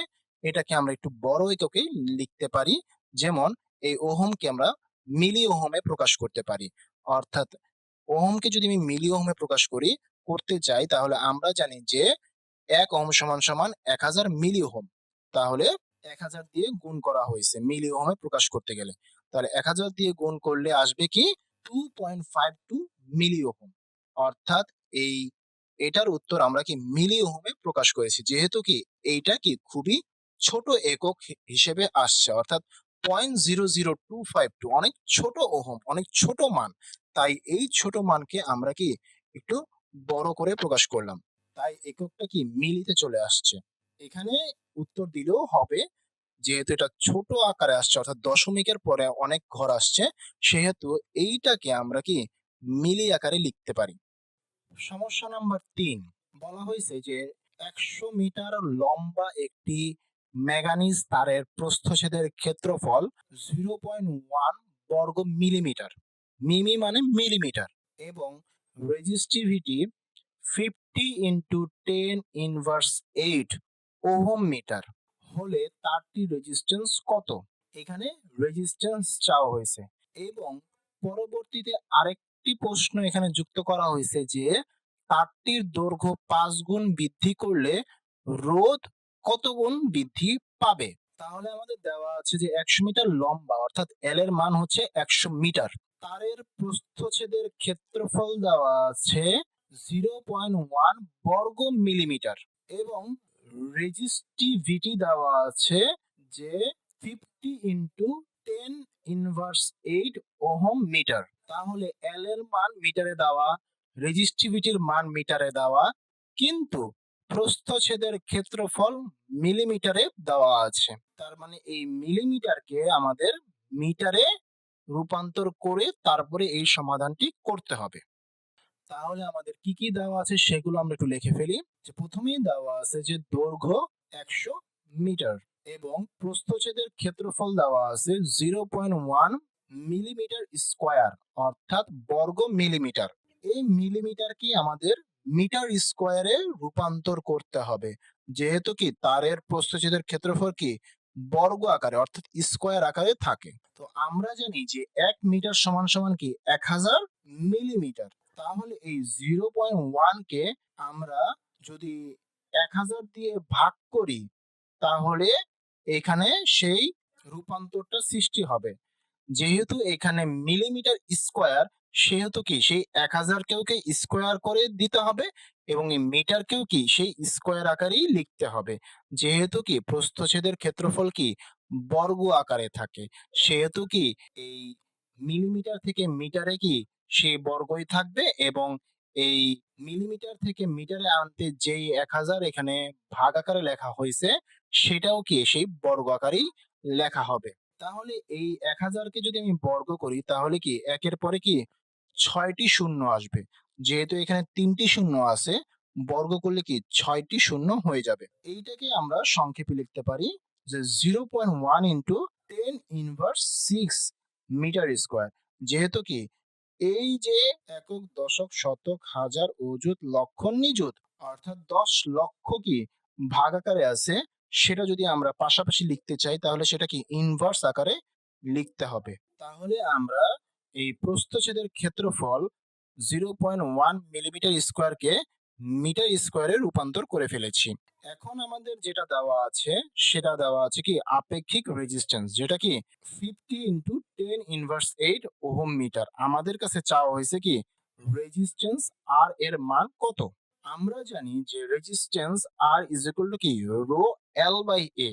এটাকে আমরা একটু বড় এককে লিখতে পারি। যেমন এই ওহমকে আমরা মিলি ওহমে প্রকাশ করতে পারি, অর্থাৎ ওহমকে যদি আমি মিলি ওহমে প্রকাশ করতে চাই তাহলে আমরা জানি যে 1 ওহম সমান সমান 1000 মিলি ওহম। তাহলে 1000 দিয়ে গুণ করা হয়েছে মিলি ওহমে প্রকাশ করতে গেলে, তাহলে 1000 দিয়ে গুণ করলে আসবে কি 2.52 মিলি ওহম। অর্থাৎ এই এটার উত্তর আমরা কি মিলি ওহমে প্রকাশ করেছি, যেহেতু কি এইটা কি খুবই ছোট একক হিসেবে আসছে, অর্থাৎ 0.00252 অনেক ছোট ওহম, অনেক ছোট মান। তাই এই ছোট মানকে আমরা কি একটু বড় করে প্রকাশ করলাম, তাই এককটা কি মিলিতে চলে আসছে। এখানে উত্তর দিলেও হবে, যেহেতু এটা ছোট আকারে আসছে অর্থাৎ দশমিকের পরে অনেক ঘর আসছে, সেহেতু এইটাকে আমরা কি মিলি আকারে লিখতে পারি। সমস্যা নাম্বার ৩, বলা হয়েছে যে ১০০ মিটার লম্বা একটি ম্যাঙ্গানিজ তারের প্রস্থচ্ছেদের ক্ষেত্রফল 0.1 বর্গ মিলিমিটার, মিমি মানে মিলিমিটার, এবং resistivity 50 into 10 inverse 8 ohm metre হলে তারটির রেজিস্ট্যান্স কত? এখানে রেজিস্ট্যান্স চাওয়া হয়েছে এবং পরবর্তীতে আরেকটি প্রশ্ন এখানে যুক্ত করা হয়েছে যে তারটির দৈর্ঘ্য 5 গুণ বৃদ্ধি করলে রোধ কত গুণ বৃদ্ধি পাবে। তাহলে আমাদের দেওয়া আছে যে 100 মিটার লম্বা অর্থাৎ এল এর মান হচ্ছে 100 মিটার, তারের প্রস্থচ্ছেদের ক্ষেত্রফল দেওয়া আছে 0.1 বর্গ মিলিমিটার এবং রেজিস্টিভিটি দেওয়া আছে যে 50 ইন্টু 10 ইনভার্স 8 ওহম মিটার। তাহলে এল এর মান মিটারে দেওয়া, রেজিস্টিভিটির মান মিটারে দেওয়া, কিন্তু প্রস্থচ্ছেদের ক্ষেত্রফল মিলিমিটারে দেওয়া আছে। তার মানে এই মিলিমিটারকে আমাদের মিটারে রূপান্তর করে তারপরে এই সমাধানটি করতে হবে। তাহলে আমাদের কি কি দেওয়া আছে সেগুলো আমরা একটু লিখে ফেলি। যে প্রথমেই দেওয়া আছে যে দৈর্ঘ্য 100 মিটার এবং প্রস্থচ্ছেদের ক্ষেত্রফল দেওয়া আছে 0.1 মিলিমিটার স্কয়ার অর্থাৎ বর্গ মিলিমিটার। এই মিলিমিটারকে আমাদের মিটার স্কয়ারে রূপান্তর করতে হবে, যেহেতু কি তারের প্রস্থচ্ছেদের ক্ষেত্রফল কি বর্গ আকারে অর্থাৎ স্কয়ার আকারে থাকে। তো আমরা জানি যে 1 মিটার সমান সমান কি 1000 মিলিমিটার। তাহলে এই 0.1 কে আমরা যদি 1000 দিয়ে ভাগ করি তাহলে এখানে সেই রূপান্তরটা সৃষ্টি হবে। যেহেতু এখানে মিলিমিটার স্কয়ার সেহেতু কি সেই 1000 কেও কে স্কয়ার করে দিতে হবে এবং এই মিটারকেও কি সেই স্কয়ার আকারেই লিখতে হবে। যেহেতু কি প্রস্থচ্ছেদের ক্ষেত্রফল কি বর্গ আকারে থাকে সেহেতু কি এই মিলিমিটার থেকে মিটারে কি সেই বর্গই থাকবে এবং এই মিলিমিটার থেকে মিটারে আনতে যেই 1000 এখানে ভাগ আকারে লেখা হয়েছে সেটাও কি সেই বর্গ আকারেই লেখা হবে। তাহলে এই 1000 কে যদি আমি বর্গ করি তাহলে কি একের পরে কি 6টি শূন্য আসবে। যেহেতু এখানে 3টি শূন্য আছে বর্গ করলে কি 6টি শূন্য হয়ে যাবে। এইটাকে আমরা সংক্ষেপে লিখতে পারি যে 0.1 ইন্টু 10 ইনভার্স 6 মিটার স্কয়ার। যেহেতু কি এই যে একক দশক শতক হাজার অযুত লক্ষ নিযুত অর্থাৎ 10 লক্ষ কি ভাগ আকারে আছে, সেটা যদি আমরা পাশাপাশি লিখতে চাই তাহলে সেটা কি ইনভার্স আকারে লিখতে হবে। তাহলে আমরা এই প্রস্থচ্ছেদের ক্ষেত্রফল 0.1 মিলিমিটার স্কয়ারকে মিটার স্কয়ারে রূপান্তর করে ফেলেছি। এখন আমাদের যেটা দেওয়া আছে সেটা দেওয়া আছে কি আপেক্ষিক রেজিস্ট্যান্স, যেটা কি 50 ইন্টু 10 ইনভার্স 8 ওহম মিটার। আমাদের কাছে চাওয়া হয়েছে কি রেজিস্ট্যান্স আর এর মান কত। আমরা জানি যে resistance R is equal to কি রো এল বাই এ।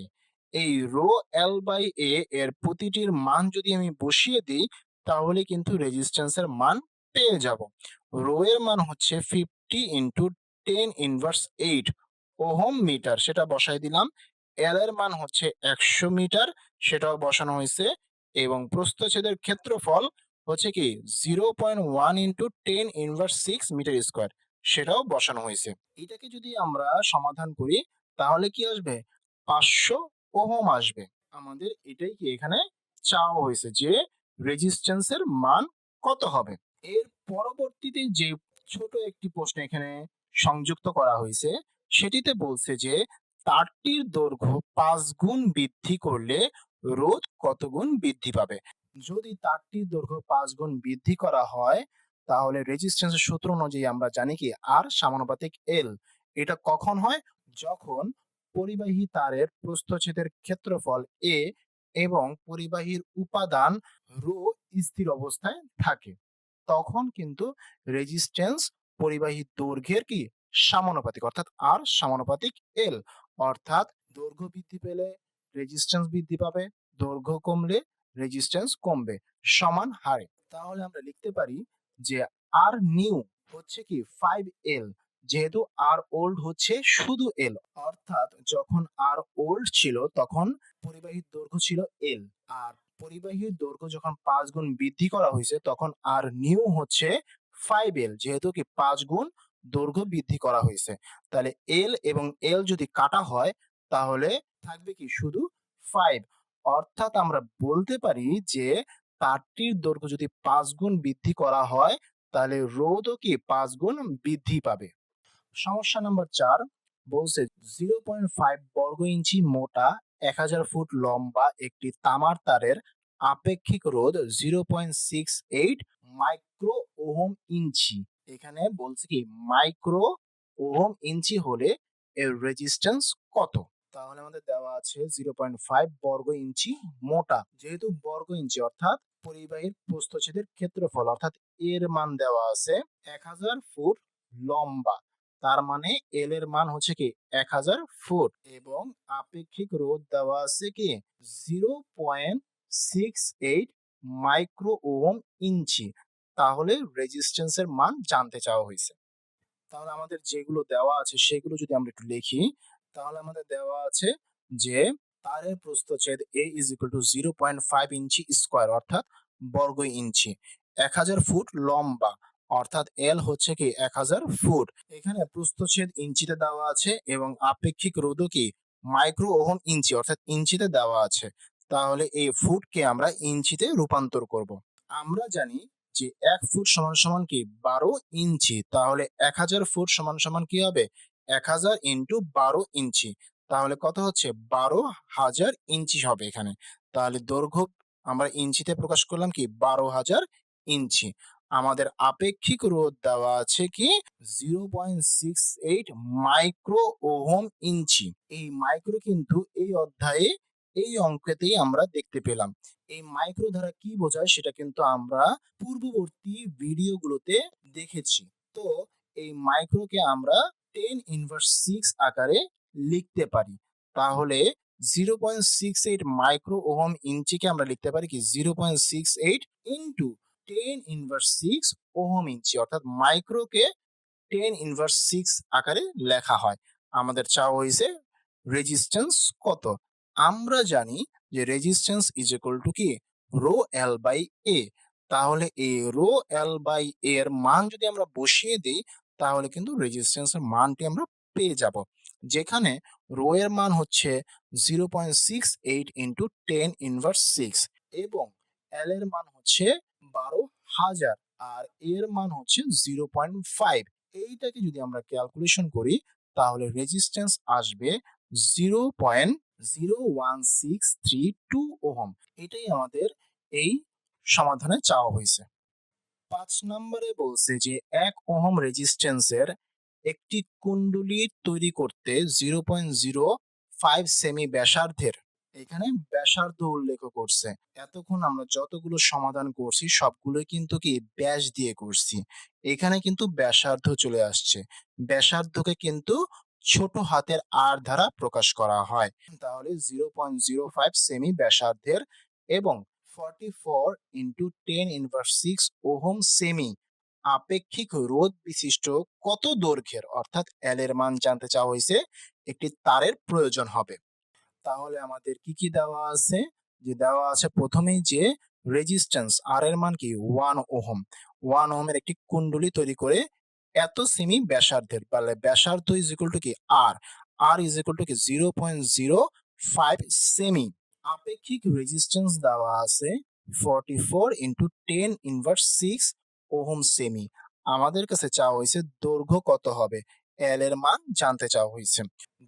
এই রো এল বাই এ এর প্রতিটির মান যদি আমি বসিয়ে দিই তাহলে কিন্তু রেজিস্ট্যান্সের মান পেয়ে যাব। রো এর মান হচ্ছে 50 ইন্টু 10 ইনভার্স 8 ওহম মিটার, সেটা বসাই দিলাম। এল এর মান হচ্ছে 100 মিটার, সেটাও বসানো হয়েছে এবং প্রস্থচ্ছেদের ক্ষেত্রফল হচ্ছে কি 0.1 ইন্টু 10 ইনভার্স 6 মিটার স্কয়ার, সেটাও বসানো হয়েছে। এটাকে যদি আমরা সমাধান করি তাহলে কি আসবে 500 ওহম আসবে। আমাদের এটাই কি এখানে চাওয়া হয়েছে যে রেজিস্ট্যান্সের মান কত হবে। এর পরবর্তীতে যে ছোট একটি প্রশ্ন এখানে সংযুক্ত করা হয়েছে সেটিতে বলছে যে তারটির দৈর্ঘ্য 5 গুণ বৃদ্ধি করলে রোধ কত গুণ বৃদ্ধি পাবে। যদি তারটির দৈর্ঘ্য 5 গুণ বৃদ্ধি করা হয় তাহলে রেজিস্ট্যান্সের সূত্র অনুযায়ী আমরা জানি কি আর সমানুপাতিক এল। এটা কখন হয়? যখন পরিবাহী তারের প্রস্থচ্ছেদের ক্ষেত্রফল এ এবং পরিবাহীর উপাদান রো স্থির অবস্থায় থাকে, তখন কিন্তু রেজিস্ট্যান্স পরিবাহী দৈর্ঘ্যের কি সমানুপাতিক অর্থাৎ আর সমানুপাতিক এল। অর্থাৎ দৈর্ঘ্য বৃদ্ধি পেলে রেজিস্ট্যান্স বৃদ্ধি পাবে, দৈর্ঘ্য কমলে রেজিস্ট্যান্স কমবে সমান হারে। তাহলে আমরা লিখতে পারি যে আর নিউ হচ্ছে কি 5L, যেহেতু আর ওল্ড হচ্ছে শুধু এল, অর্থাৎ যখন আর ওল্ড ছিল তখন পরিবাহীর দৈর্ঘ্য ছিল এল, আর পরিবাহীর দৈর্ঘ্য যখন 5 গুণ বৃদ্ধি করা হয়েছে তখন আর নিউ হচ্ছে 5L, যেহেতু কি 5 গুণ দৈর্ঘ্য বৃদ্ধি করা হয়েছে। তাহলে L এবং L যদি কাটা হয় তাহলে থাকবে কি শুধু 5। অর্থাৎ আমরা বলতে পারি যে তারটির দৈর্ঘ্য যদি 5 গুণ বৃদ্ধি করা হয় তাহলে রোধও কি 5 গুণ বৃদ্ধি পাবে। সমস্যা নাম্বার ৪ বলছে 0.5 বর্গ ইঞ্চি মোটা ১০০০ ফুট লম্বা একটি তামার তারের আপেক্ষিক রোধ 0.68 মাইক্রো ওহম ইঞ্চি। এখানে বলছে কি মাইক্রো ওহম ইঞ্চি হলে এর রেজিস্ট্যান্স কত? তাহলে আমাদের দেওয়া আছে 0.5 বর্গ ইঞ্চি মোটা, যেহেতু বর্গ ইঞ্চি অর্থাৎ পরিবাহীর প্রস্থচ্ছেদের ক্ষেত্রফল অর্থাৎ এর মান দেওয়া আছে ১০০০ ফুট লম্বা, তার মানে এল এর মান হচ্ছে কি ১০০০ ফুট এবং আপেক্ষিক রোধ দেওয়া আছে কি 0.68 মাইক্রো ওহম ইঞ্চি। তাহলে রেজিস্ট্যান্সের মান জানতে চাওয়া হয়েছে। তাহলে আমাদের যেগুলো দেওয়া আছে সেগুলো যদি আমরা একটু লিখি, তাহলে আমাদের দেওয়া আছে যে তারের প্রস্থচ্ছেদ A is equal to 0.5 inch square অর্থাৎ বর্গ ইঞ্চি, ১০০০ ফুট লম্বা অর্থাৎ L হচ্ছে কি ১০০০ ফুট। এখানে প্রস্থচ্ছেদ ইঞ্চিতে দেওয়া আছে এবং আপেক্ষিক রোধও কি মাইক্রো ওহম ইঞ্চি অর্থাৎ ইঞ্চিতে দেওয়া আছে। তাহলে এই ফুটকে আমরা ইঞ্চিতে রূপান্তর করব। আমরা জানি যে ১ ফুট সমান সমান কি ১২ ইঞ্চি, তাহলে ১০০০ ফুট সমান সমান কি হবে ১০০০ ইন্টু ১২ ইঞ্চি, তাহলে কত হচ্ছে ১২,০০০ ইঞ্চি হবে এখানে। তাহলে দৈর্ঘ্য আমরা ইঞ্চিতে প্রকাশ করলাম কি ১২,০০০ ইঞ্চি। আমাদের আপেক্ষিক রোধ দেওয়া আছে কি 0.68 মাইক্রো ওহম ইঞ্চি। এই মাইক্রো কিন্তু এই অধ্যায়ে এই অঙ্কেতেই আমরা দেখতে পেলাম। এই মাইক্রো দ্বারা কি বোঝায় সেটা কিন্তু আমরা পূর্ববর্তী ভিডিওগুলোতে দেখেছি। তো এই মাইক্রোকে আমরা 10 ইনভার্স 6 আকারে লিখতে পারি। তাহলে 0.68 মাইক্রো ওহম ইঞ্চিকে আমরা লিখতে পারি কি 0.68 ইন্টু 10 ইনভার্স 6 ওহম ইঞ্চি, অর্থাৎ মাইক্রোকে 10 ইনভার্স 6 আকারে লেখা হয়। আমাদের চাওয়া হয়েছে রেজিস্ট্যান্স কত। আমরা জানি যে রেজিস্ট্যান্স ইজ ইকুয়াল টু কি রো এল বাই এ। তাহলে এই রো এল বাই এ এর মান যদি আমরা বসিয়ে দিই তাহলে কিন্তু রেজিস্ট্যান্সের মানটি আমরা পেয়ে যাব, যেখানে রো এর মান হচ্ছে 0.68 ইন্টু 10 ইনভার্স 6 এবং এল এর মান হচ্ছে ১২,০০০ আর এর মান হচ্ছে 0.5। এইটাকে যদি আমরা ক্যালকুলেশন করি তাহলে রেজিস্ট্যান্স আসবে 0.01632 ওহম। এটাই আমাদের এই সমাধানে চাওয়া হয়েছে। ৫ নম্বরে বলছে যে ১ ওহম রেজিস্ট্যান্সের একটি কুণ্ডলী তৈরি করতে 0.05 সেমি ব্যাসার্ধের, এখানে ব্যাসার্ধ উল্লেখ করছে। এতক্ষণ আমরা যতগুলো সমাধান করছি সবগুলোই কিন্তু কি ব্যাস দিয়ে করছি, এখানে কিন্তু ব্যাসার্ধ চলে আসছে। ব্যাসার্ধকে কিন্তু ছোট হাতের আর দ্বারা প্রকাশ করা হয়। তাহলে 0.05 সেমি ব্যাসার্ধের এবং 44 ইন্টু 10 ইনভার্স 6 ওহম সেমি আপেক্ষিক রোধ বিশিষ্ট কত দৈর্ঘ্যের অর্থাৎ এল এর মান জানতে চাওয়া হয়েছে একটি তারের প্রয়োজন হবে। তাহলে আমাদের কি কি দেওয়া আছে, যে দেওয়া আছে প্রথমেই যে রেজিস্ট্যান্স আর এর মান কি 1 ওহম। 1 ওহমের একটি কুণ্ডলী তৈরি করে এত সেমি ব্যাসার্ধের, তাহলে ব্যাসার্ধ ইজ ইকুয়াল টু কি আর, আর ইজ ইকুয়াল টু কি 0.05 সেমি। আপেক্ষিক রেজিস্ট্যান্স দেওয়া আছে 44 ইন্টু 10 ইনভার্স 6 ওহম সেমি। আমাদের কাছে চাওয়া হয়েছে দৈর্ঘ্য কত হবে, এল এর মান জানতে চাওয়া হয়েছে।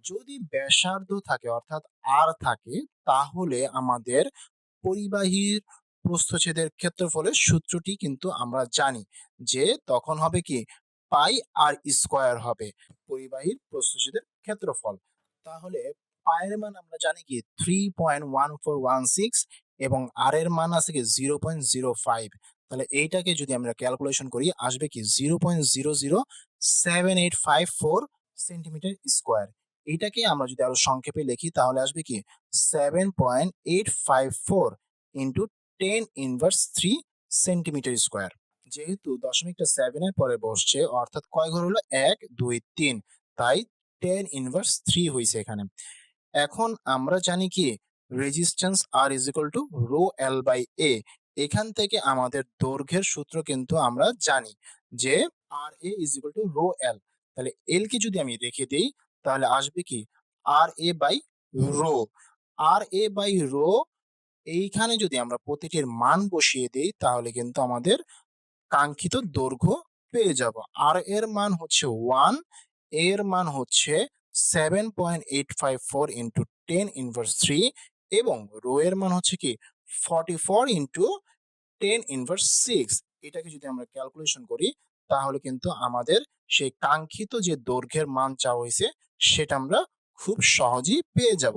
যদি ব্যাসার্ধ থাকে অর্থাৎ আর থাকে তাহলে আমাদের পরিবাহীর প্রস্থচ্ছেদের ক্ষেত্রফলের সূত্রটি কিন্তু আমরা জানি যে তখন হবে কি পাই আর স্কয়ার হবে পরিবাহীর প্রস্থচ্ছেদের ক্ষেত্রফল। তাহলে পায়ের মান আমরা জানি কি 3.1416 এবং আর এর মান আছে কি 0.05। তাহলে এইটাকে যদি আমরা ক্যালকুলেশন করি আসবে কি 0.007854 সেন্টিমিটার স্কয়ার। এইটাকে আমরা যদি আরো সংক্ষেপে লিখি তাহলে আসবে কি 7.854 ইন্টু 10 ইনভার্স 3 সেন্টিমিটার স্কয়ার। যেহেতু দশমিকটা 7 এর পরে বসছে অর্থাৎ কয় ঘর হলো 1 2 3, তাই 10 ইনভার্স 3 হয়েছে এখানে। এখন আমরা জানি কি resistance R is equal to rho L by A. এখান থেকে আমাদের দৈর্ঘ্যের সূত্র কিন্তু আমরা জানি যে R A is equal to rho L. তাহলে এল কে যদি আমি রেখে দেই তাহলে আসবে কি R A by rho. R A by rho এইখানে যদি আমরা প্রতিটির মান বসিয়ে দিই তাহলে কিন্তু আমাদের কাঙ্ক্ষিত দৈর্ঘ্য পেয়ে যাব। আর এর মান হচ্ছে 1, এর মান হচ্ছে 7.854 ইন্টু 10 ইনভার্স 3 এবং রো এর মান হচ্ছে কি 44 ইন্টু 10 ইনভার্স 6। এটাকে যদি আমরা ক্যালকুলেশন করি তাহলে কিন্তু আমাদের সেই কাঙ্ক্ষিত যে দৈর্ঘ্যের মান চাওয়া হয়েছে সেটা আমরা খুব সহজেই পেয়ে যাব।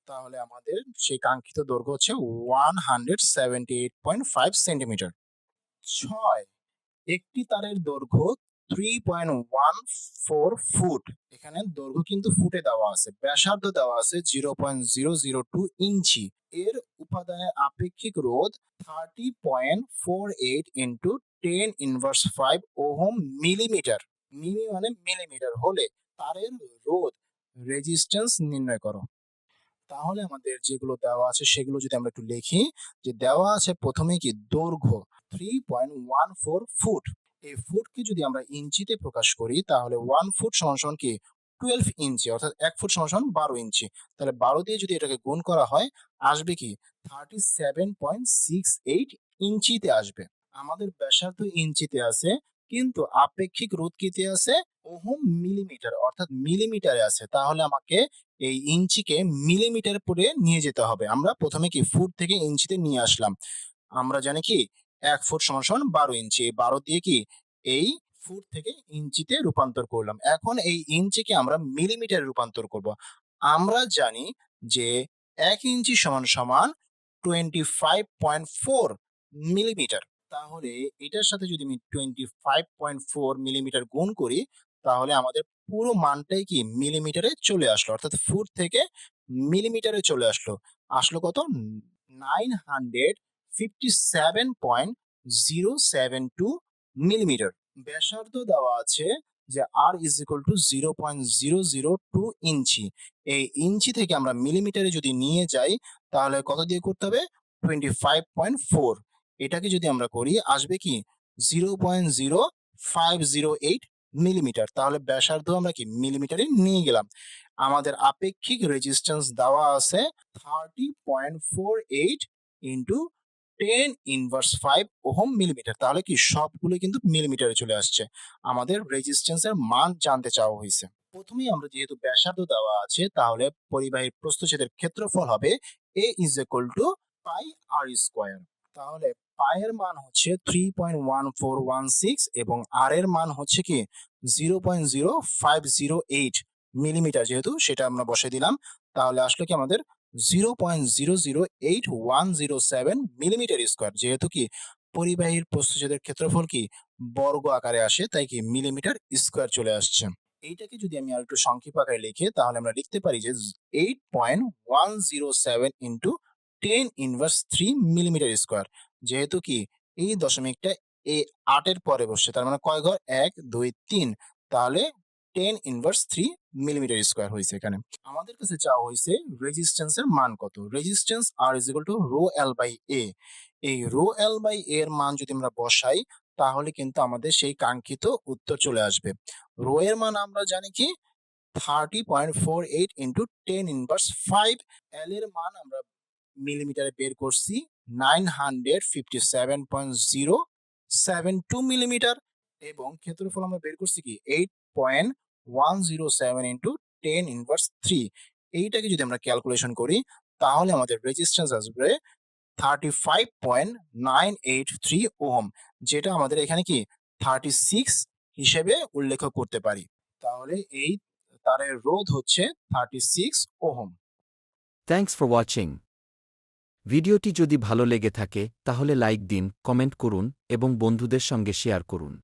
তাহলে আমাদের সেই কাঙ্ক্ষিত দৈর্ঘ্য হচ্ছে 178.5 সেন্টিমিটার। 6, একটি তারের দৈর্ঘ্য 3.14 ফুট। এখানে দৈর্ঘ্য কিন্তু ফুটে দেওয়া আছে, ব্যাসার্ধ দেওয়া আছে 0.002 ইঞ্চি। এর উপাদানের আপেক্ষিক রোধ 30.48 ইন্টু 10 ইনভার্স 5 ওহম মিলিমিটার। মিলি মানে মিলিমিটার হলে তারের রোধ রেজিস্ট্যান্স নির্ণয় করো। তাহলে আমাদের যেগুলো দেওয়া আছে সেগুলো যদি আমরা একটু লিখি, যে দেওয়া আছে প্রথমে কি দৈর্ঘ্য 3.14 ফুট। এই ফুটকে যদি আমরা ইঞ্চিতে প্রকাশ করি তাহলে 1 ফুট সমান সমান কি 12 ইঞ্চি, অর্থাৎ 1 ফুট সমান সমান 12 ইঞ্চি। তাহলে 12 দিয়ে যদি এটাকে গুণ করা হয় আসবে কি 37.68 ইঞ্চিতে আসবে। আমাদের ব্যাসার্ধ ইঞ্চিতে আছে কিন্তু আপেক্ষিক রোধ কিতে আছে ওহম মিলিমিটার, অর্থাৎ মিলিমিটারে আছে। তাহলে আমাকে এই ইঞ্চিকে মিলিমিটার পরে নিয়ে যেতে হবে। আমরা প্রথমে কি ফুট থেকে ইঞ্চিতে নিয়ে আসলাম। আমরা জানি কি 1 ফুট সমান সমান 12 ইঞ্চি। এই 12 দিয়ে কি এই ফুট থেকে ইঞ্চিতে রূপান্তর করলাম। এখন এই ইঞ্চিকে আমরা মিলিমিটারে রূপান্তর করব। আমরা জানি যে 1 ইঞ্চি সমান সমান 25.4 মিলিমিটার। তাহলে এটার সাথে যদি আমি 25.4 মিলিমিটার গুণ করি তাহলে আমাদের পুরো মানটাই কি মিলিমিটারে চলে আসলো, অর্থাৎ ফুট থেকে মিলিমিটারে চলে আসলো। আসলো কত 957.072 মিলিমিটার। ব্যাসার্ধ দেওয়া আছে যে আর ইজ ইকুয়াল টু 0.002 ইঞ্চি। এই ইঞ্চি থেকে আমরা মিলিমিটারে যদি নিয়ে যাই তাহলে কত দিয়ে করতে হবে 25.4। এটাকে যদি আমরা করি আসবে কি 0.0508 মিলিমিটার। তাহলে ব্যাসার্ধ আমরা কি মিলিমিটারে নিয়ে গেলাম। আমাদের আপেক্ষিক রেজিস্ট্যান্স দেওয়া আছে 30.48 ইন্টু 10 ইনভার্স 5 ওহম মিলিমিটার। তাহলে কি সবগুলো কিন্তু মিলিমিটারে চলে আসছে। আমাদের রেজিস্ট্যান্সের মান জানতে চাওয়া হয়েছে। প্রথমেই আমরা যেহেতু ব্যাসার্ধ দেওয়া আছে তাহলে পরিবাহীর প্রস্থচ্ছেদের ক্ষেত্রফল হবে a is equal to pi R square. তাহলে পাই এর মান হচ্ছে 3.1416 এবং আর এর মান হচ্ছে কি 0.0508 মিলিমিটার, যেহেতু সেটা আমরা বসে দিলাম। তাহলে আসলে কি আমাদের 0.008107 মিলিমিটার স্কয়ার। যেহেতু কি পরিবাহীর প্রস্থচ্ছেদের ক্ষেত্রফল কি বর্গ আকারে আসে তাই কি মিলিমিটার স্কয়ার চলে আসছে। এইটাকে যদি আমি আর একটু সংক্ষিপ্ত আকারে লিখি তাহলে আমরা লিখতে পারি যে 8.107 ইন্টু 10 ইনভার্স 3 মিলিমিটার স্কয়ার। যেহেতু কি এই দশমিকটা এই 8 এর পরে বসছে তার মানে কয় ঘর 1 2 3, তাহলে 10 ইনভার্স 3 মিলিমিটার স্কয়ার হয়েছে। এখানে আমাদের কাছে চাওয়া হয়েছে রেজিস্ট্যান্সের মান কত। Resistance R is equal to rho L by A. এই রো এল বাই এর মান যদি আমরা বসাই তাহলে কিন্তু আমাদের সেই কাঙ্ক্ষিত উত্তর চলে আসবে। রো এর মান আমরা জানি কি 30.48 ইন্টু 10 ইনভার্স 5। এল এর মান আমরা মিলিমিটারে বের করছি 957.072 মিলিমিটার এবং ক্ষেত্রফল আমরা বের করছি কি 8.107 ইন্টু 10 ইনভার্স 3। এইটাকে যদি আমরা ক্যালকুলেশন করি তাহলে আমাদের রেজিস্ট্যান্স আসবে 35.983 ওহম, যেটা আমাদের এখানে কি 36 হিসেবে উল্লেখ করতে পারি। তাহলে এই তারের রোধ হচ্ছে 36 ওহম। Thanks for watching. ভিডিওটি যদি ভালো লেগে থাকে তাহলে লাইক দিন, কমেন্ট করুন এবং বন্ধুদের সঙ্গে শেয়ার করুন।